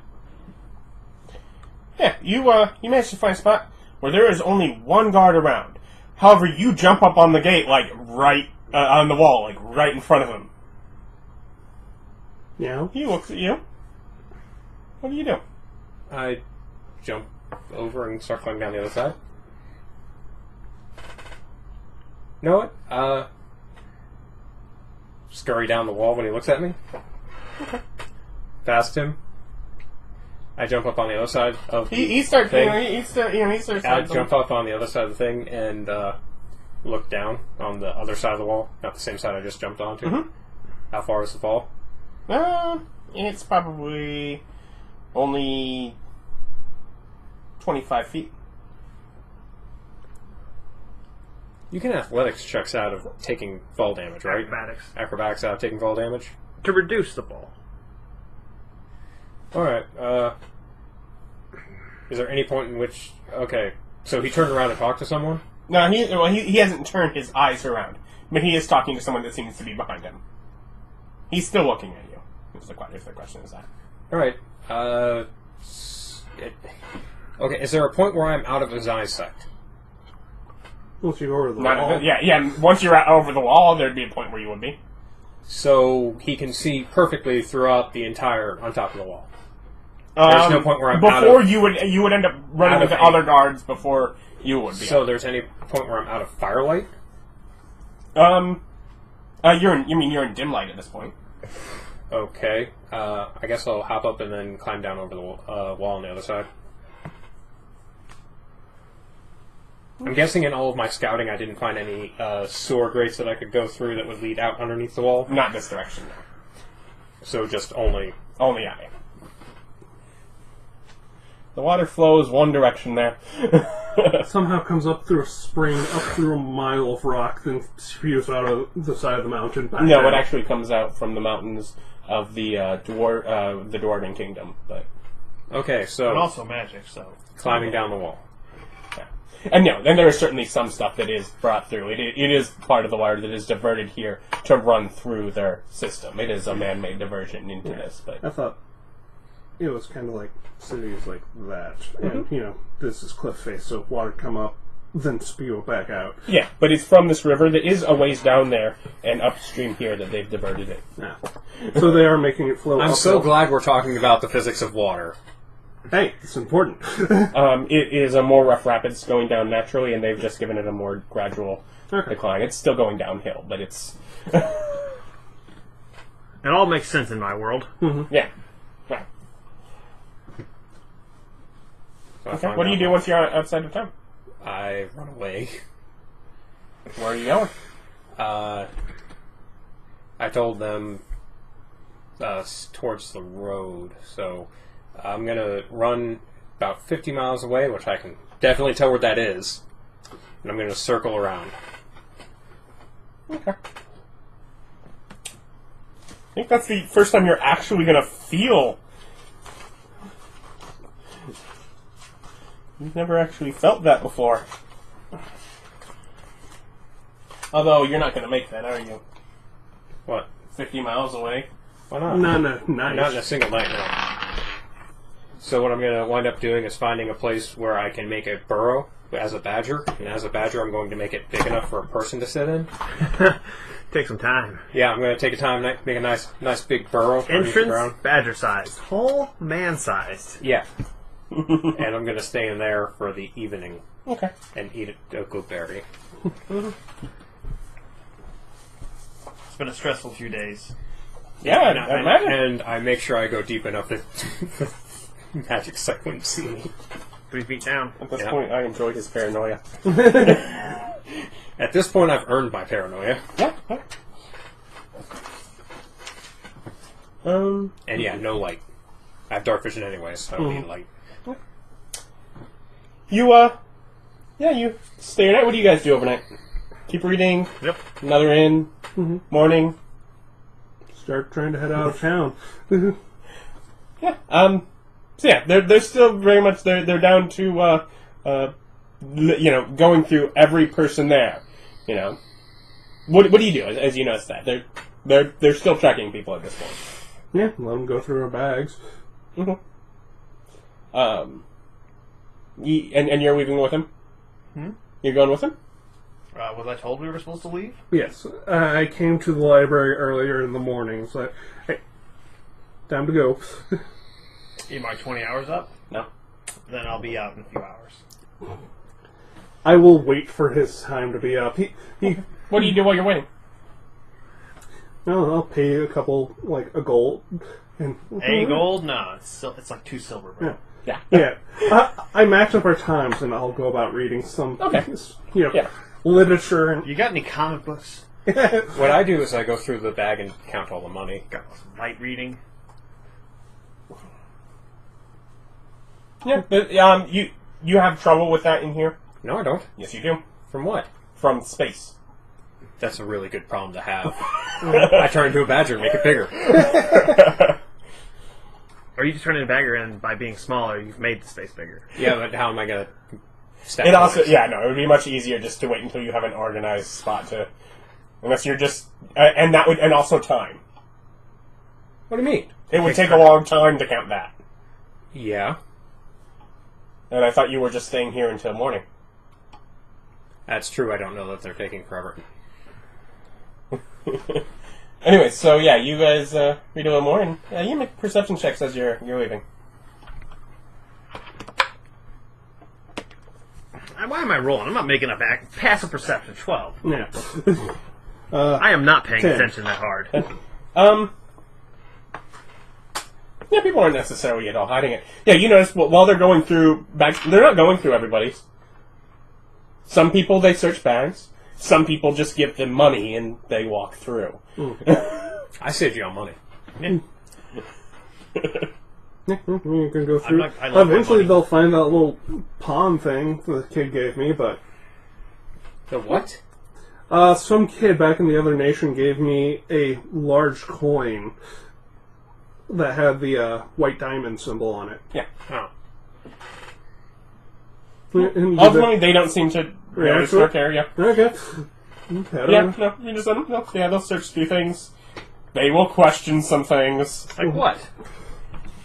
Yeah, you managed to find a spot where there is only one guard around. However, you jump up on the gate, like, right on the wall, like, right in front of him. Yeah. He looks at you. What do you do? I jump over and start climbing down the other side. Know what? Scurry down the wall when he looks at me. Okay. Past him. I jump up on the other side of He starts, thing. he starts. I jump up on the other side of the thing and look down on the other side of the wall, not the same side I just jumped onto. Mhm. How far is the fall? It's probably only 25 feet. You can athletics checks out of taking fall damage, right? Acrobatics. Acrobatics out of taking fall damage. To reduce the ball. Alright, is there any point in which... Okay, so he turned around and talked to someone? No, he hasn't turned his eyes around, but he is talking to someone that seems to be behind him. He's still looking at you. If the question is that. Alright, okay, is there a point where I'm out of his eyesight? Once you go over the wall. Yeah. Once you're over the wall, there'd be a point where you would be. So he can see perfectly throughout the entire... on top of the wall. There's no point where I'm out before of... you would end up running into other guards before you would be. So there's any point where I'm out of firelight? You're in dim light at this point. Okay. I guess I'll hop up and then climb down over the wall on the other side. I'm guessing in all of my scouting I didn't find any sewer grates that I could go through that would lead out underneath the wall. Not this direction, no. So just only... Only out. The water flows one direction there. Somehow comes up through a spring, up through a mile of rock, then spews out of the side of the mountain. Back No, down. it actually comes out from the mountains of the the Dwarven Kingdom. But Okay, so... But also magic, so... climbing down the wall. yeah. And no, then there is certainly some stuff that is brought through. It is part of the water that is diverted here to run through their system. It is a man-made diversion into this, but I thought it was kind of like cities like that. And, this is cliff face, so water come up, then spew it back out. yeah. But it's from this river that is a ways down there and upstream here that they've diverted it. Yeah. So they are making it flow I'm uphill. so glad we're talking about the physics of water. Hey, it's important. It is a more rough rapids going down naturally, and they've just given it a more gradual decline. It's still going downhill, but it's... It all makes sense in my world. yeah. Right. So I Okay. climb What do you down. do once you're outside of town? I run away. Where are you going? I told them towards the road, so I'm going to run about 50 miles away, which I can definitely tell where that is, and I'm going to circle around. Okay. I think that's the first time you're actually going to feel... You've never actually felt that before. Although, you're not going to make that, are you? What? 50 miles away? Why not? Nice. Not in a single night, no. So what I'm going to wind up doing is finding a place where I can make a burrow as a badger, and as a badger I'm going to make it big enough for a person to sit in. Take some time. Yeah, I'm going to take a time, make a nice big burrow. underneath the ground. Entrance, badger-sized. Whole man-sized. Yeah. And I'm going to stay in there for the evening Okay. and eat a good berry. It's been a stressful few days. Yeah, I imagine. And I make sure I go deep enough that magic sight wouldn't see me. 3 feet down. At this point, I enjoy his paranoia. At this point, I've earned my paranoia. Yeah. And yeah, no light. I have dark vision anyway, so I don't need light. You stay overnight. What do you guys do overnight? Keep reading. Yep. Another inn. Morning. Start trying to head out of town. Yeah. So yeah, they're still very much they're down to going through every person there. You know, what do you do as you notice that they're still tracking people at this point? Yeah, let them go through our bags. And you're leaving with him? You're going with him? Was I told we were supposed to leave? Yes, I came to the library earlier in the morning. It's like, hey, time to go. You mark 20 hours up? No. Then I'll be out in a few hours. I will wait for his time to be up. He What do you do while you're waiting? no, I'll pay a couple, like a gold. And A gold? No, it's like 2 silver. Bro. Yeah. Yeah, I match up our times, and I'll go about reading some, Yeah. literature and. You got any comic books? What I do is I go through the bag and count all the money. Got some light reading? Yeah. But, you have trouble with that in here? No, I don't. Yes, you do. From what? From space. That's a really good problem to have. I turn into a badger and make it bigger. Or you just turn into a bagger, and by being smaller, you've made the space bigger. Yeah, but how am I going to step It also, forward? it would be much easier just to wait until you have an organized spot to, unless you're just, and also time. What do you mean? It would take a long time to count that. Yeah. And I thought you were just staying here until morning. That's true. I don't know that they're taking forever. Anyway, so yeah, you guys read a little more, and you make perception checks as you're leaving. Why am I rolling? I'm not making a back. Passive perception, 12. Yeah. I am not paying 10. attention that hard. Yeah, people aren't necessarily at all hiding it. Yeah, you notice while they're going through bags, they're not going through everybody's. Some people, they search bags. Some people just give them money and they walk through. I saved you on money. Yeah. You can go through. I love my Eventually, money. they'll find that little pawn thing the kid gave me, but The what? some kid back in the other nation gave me a large coin that had the white diamond symbol on it. Yeah. Oh. And Ultimately, they don't seem to React notice to or it? care, yeah. Okay. Yeah, no, you just let them know. Yeah, they'll search through things. They will question some things. Like what?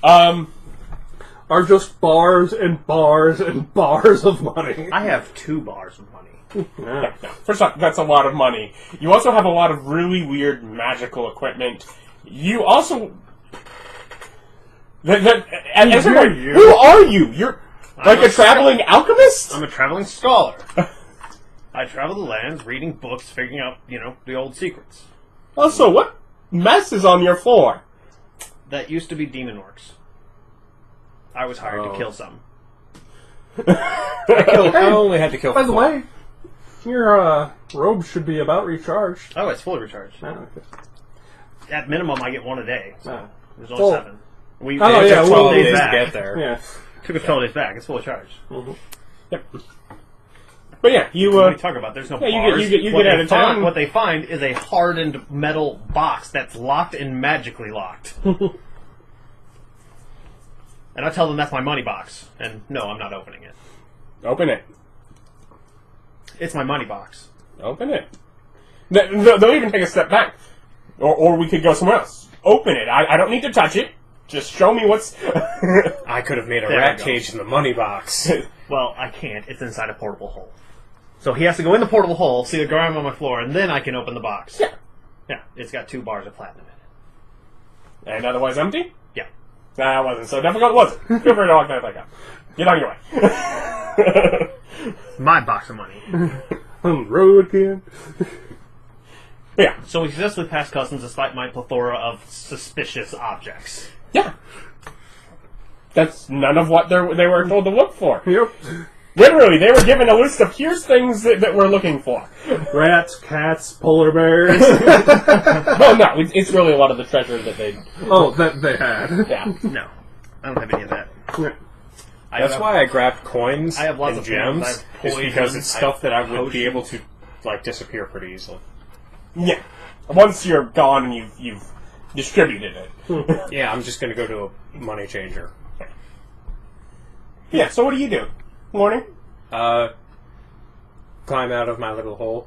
Are just bars and bars and bars of money. I have 2 bars of money. Yeah. No, first off, that's a lot of money. You also have a lot of really weird magical equipment. You also... everyone, you. who are you? You're like a traveling alchemist? I'm a traveling scholar. I travel the lands, reading books, figuring out, the old secrets. Also, what mess is on your floor? That used to be demon orcs. I was hired to kill some. I only had to kill By the 4. way, your robe should be about recharged. Oh, it's fully recharged. Ah, okay. At minimum, I get 1 a day. So Ah. there's only Well- 7. We Oh, it yeah, took well, 12 days days back. to get there. Yeah. Took us 12 days back. It's fully charged. Yep. But yeah, you What are you talking about? There's no yeah, bars. you get What out they of town. What they find is a hardened metal box that's locked and magically locked. And I tell them that's my money box. And no, I'm not opening it. open it. It's my money box. Open it. They'll even take a step back. Or we could go somewhere else. Open it. I don't need to touch it. Just show me what's... I could have made a There rat we go. cage in the money box. Well, I can't. It's inside a portable hole. So he has to go in the portable hole, see the grime on my floor, and then I can open the box. Yeah. Yeah, it's got 2 bars of platinum in it. And otherwise empty? Yeah. That wasn't so difficult, was it? Feel free to walk that back up. Get on your way. My box of money. On the road again. Yeah. So we successfully passed customs despite my plethora of suspicious objects. Yeah. That's none of what they were told to look for. Yep. Literally, they were given a list of here's things that we're looking for. Rats, cats, polar bears. Well, no, it's really a lot of the treasure that they... Oh, that they had. Yeah. No, I don't have any of that. That's why I grabbed coins I have lots and of gems. I gems, have is because poison, it's stuff that I would potions. be able to like disappear pretty easily. Yeah. Once you're gone and you've distributed it. Yeah, I'm just going to go to a money changer. Yeah, so what do you do? Morning? Climb out of my little hole.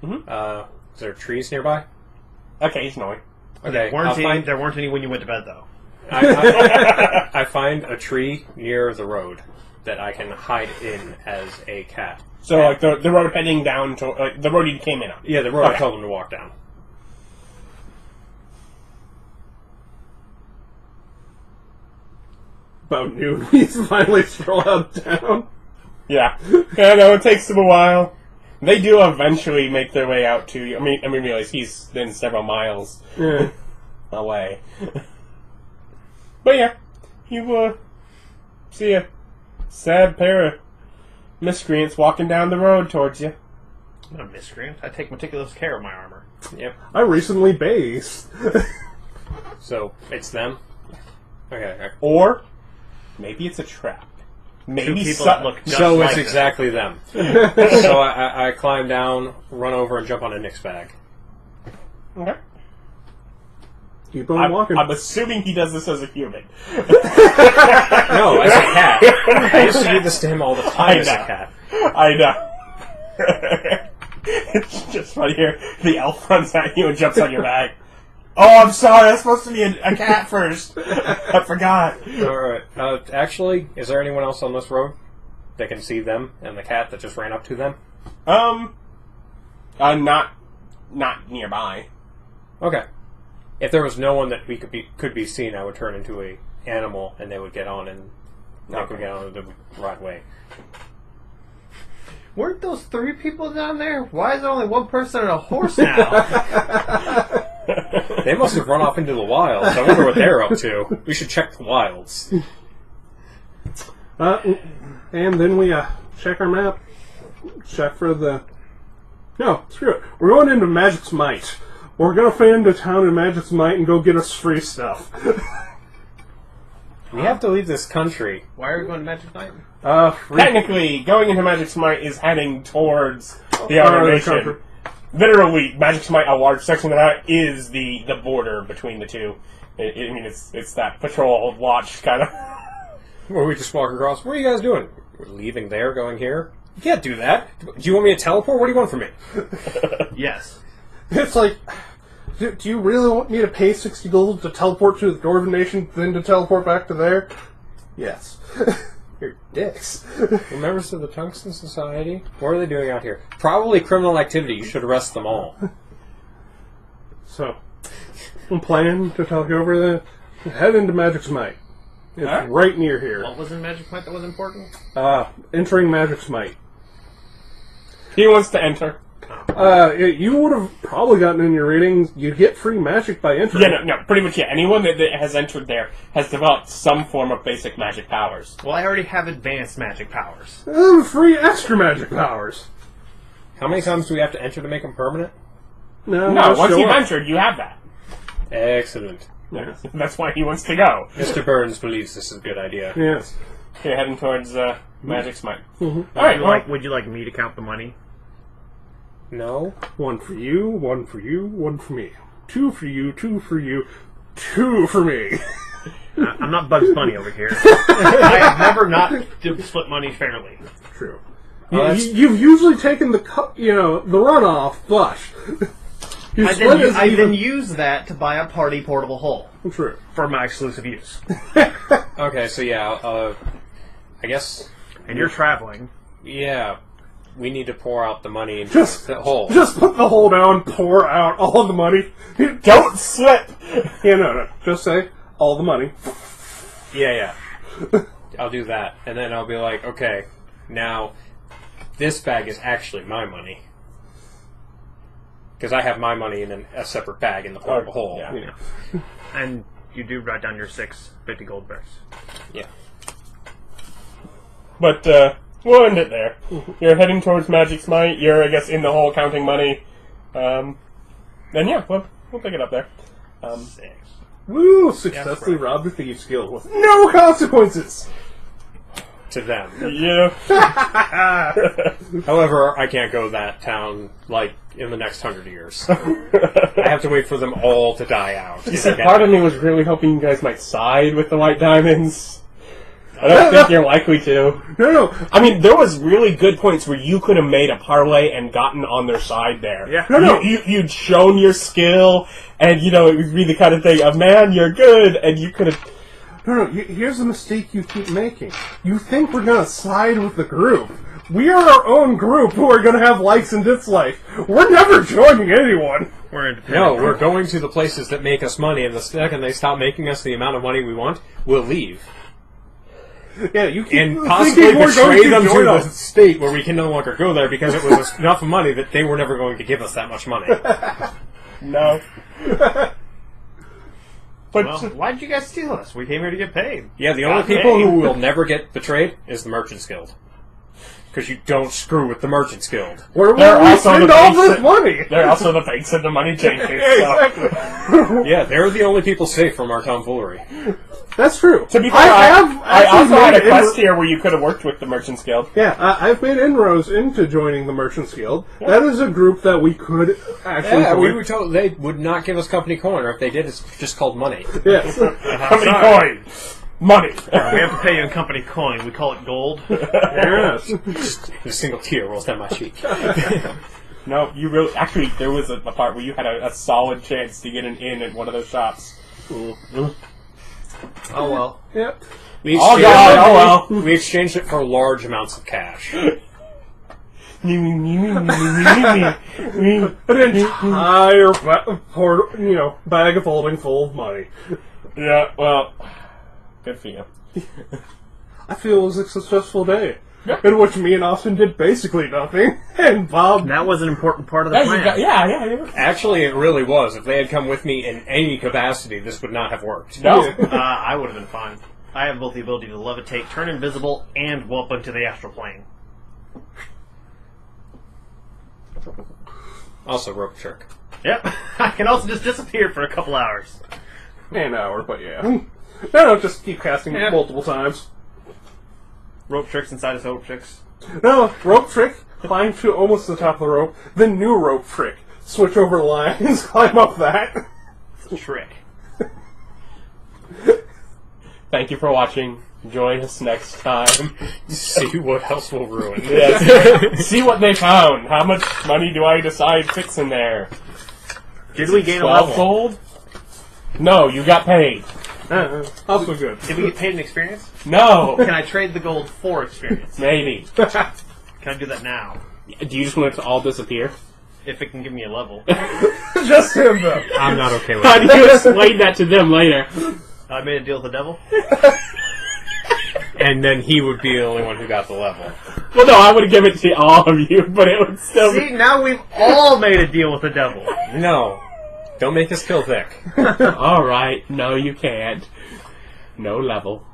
Mm-hmm. Is there trees nearby? Occasionally. Okay, There weren't any when you went to bed, though. I find a tree near the road that I can hide in as a cat. So, like, the road heading down to... the road you came in on. Yeah, the road I Okay. told them to walk down. About noon, we finally stroll out of town. Yeah. Yeah, no, it takes them a while. They do eventually make their way out to you. I mean, realize he's been several miles Yeah. away. But yeah, you, see a sad pair of miscreants walking down the road towards you. I'm not a miscreant. I take meticulous care of my armor. Yep. I recently bathed. So, it's them? Okay. Or, maybe it's a trap. Maybe Two people some- that look just So like it's them. exactly them. So I climb down, run over, and jump on a Nick's bag. Okay. Keep on walking. I'm assuming he does this as a human. No, as a cat. I used to do this to him all the time as a cat. I know. It's just funny here. The elf runs at you and jumps on your back. Oh, I'm sorry. That's supposed to be a cat first. I forgot. Alright. Actually, is there anyone else on this road that can see them and the cat that just ran up to them? Not nearby. Okay. If there was no one that we could be seen, I would turn into a animal and they would get on and Nick would get on the right way. Weren't those 3 people down there? Why is there only one person on a horse now? They must have run off into the wilds. I wonder what they're up to. We should check the wilds. And then we check our map. Check for the... No, screw it. We're going into Magic's Might. We're going to find a town in Magic's Might and go get us free stuff. We have to leave this country. Why are we going to Magic Night? Free... Technically, going into Magic's Might is heading towards the Part other of the nation. country. Literally, Magic's Might, a large section of that, is the border between the two. I mean, it's that patrol watch kind of... Where we just walk across. What are you guys doing? We're leaving there, going here? You can't do that. Do you want me to teleport? What do you want from me? Yes. It's like... Do you really want me to pay 60 gold to teleport to the Dwarven Nation, then to teleport back to there? Yes. You're dicks. We're members of the Tungsten Society. What are they doing out here? Probably criminal activity. You should arrest them all. So, I'm planning to talk over the... Head into Magic's Might. It's Alright. right near here. What was in Magic Night that was important? Entering Magic's Might. He wants to enter. You would have probably gotten in your readings, you'd get free magic by entering. Yeah, no, pretty much, yeah. Anyone that has entered there has developed some form of basic magic powers. Well, I already have advanced magic powers. Free extra magic powers. How many times do we have to enter to make them permanent? No, just once show you've up. entered, you have that. Excellent. Yeah. That's why he wants to go. Mr. Burns believes this is a good idea. Yes. You're heading towards Magic's Might. Mm-hmm. Alright, Would you like me to count the money? No? One for you, one for you, one for me. 2 for you, 2 for you, 2 for me. I'm not Bugs Bunny over here. I have never not split money fairly. True. Oh, You've usually taken the runoff flush. You I split it then even- use that to buy a party portable hole True. for my exclusive use. Okay, so yeah, I guess, And you're traveling. yeah, we need to pour out the money into Just- the hole. Just put the hole down, pour out all the money. don't slip! Yeah, no. Just say, all the money. Yeah. I'll do that. And then I'll be like, okay, now, this bag is actually my money. Because I have my money in a separate bag in the portable hole. Yeah. And you do write down your 6 50 gold bricks. Yeah. But, we'll end it there. You're heading towards Magic's Might. You're, I guess, in the hole counting money. Then yeah, we'll pick it up there. 6. Woo! Successfully robbed a thieves guild with no consequences! To them. Yeah. However, I can't go that town, like, in the next 100 years. I have to wait for them all to die out. See, part of me was really hoping you guys might side with the White Diamonds. I don't think you're likely to. No. I mean, there was really good points where you could have made a parlay and gotten on their side there. Yeah. No. You'd shown your skill, and, it would be the kind of thing of, man, you're good, and you could have... No, here's a mistake you keep making. You think we're gonna side with the group. We are our own group who are gonna have likes and dislikes. We're never joining anyone. We're independent. No, we're going to the places that make us money, and the second they stop making us the amount of money we want, we'll leave. Yeah, you keep And possibly thinking we're going betray them to join the us. state where we can no longer go there because it was enough money that they were never going to give us that much money. No. But Well, why did you guys steal us? We came here to get paid. Yeah, the only Got people paid. who will never get betrayed is the Merchants Guild. Because you don't screw with the Merchants Guild. Where will They're we also spend the all basic- this money? they're also the banks and the money changers. Yeah, So. exactly. Yeah, they're the only people safe from our tomfoolery. That's true. To be fair, I also had a quest here where you could have worked with the Merchants Guild. Yeah, I've made inroads into joining the Merchants Guild. Yeah. That is a group that we could actually Yeah, join. we were told they would not give us company coin, or if they did, it's just called money. Yes. Company coin. Money. We have to pay you in company coin. We call it gold. Yes. A single tear rolls down my cheek. No, you really... Actually, there was a part where you had a solid chance to get an in at one of those shops. Oh, well. Yep. We Oh, exchanged, God, oh, well. we exchanged it for large amounts of cash. An entire bag of holding full of money. Yeah, well... Good for you. I feel it was a successful day. In which me and Austin did basically nothing. And Bob... That was an important part of the plan. Yeah. Actually, it really was. If they had come with me in any capacity, this would not have worked. No. I would have been fine. I have both the ability to levitate, turn invisible, and warp into the astral plane. Also, rope trick. Yep. I can also just disappear for a couple hours. An hour, but yeah. No, just keep casting Yeah. multiple times. Rope tricks inside of rope tricks. No, rope trick, climb to almost the top of the rope, then new rope trick. Switch over lines, climb up that. It's a trick. Thank you for watching. Join us next time. See what else will ruin. Yes. See what they found. How much money do I decide fits in there? Did we gain a 12 level? gold? No, you got paid. Also good. Did we get paid in experience? No. Can I trade the gold for experience? Maybe. Can I do that now? Do you just want it to all disappear? If it can give me a level. Just him, though. I'm not okay with How it. do you explain that to them later? I made a deal with the devil. And then he would be the only one who got the level. Well, no, I would give it to all of you, but it would still See, now we've all made a deal with the devil. No. Don't make us kill Vic. Alright, no, you can't. No level.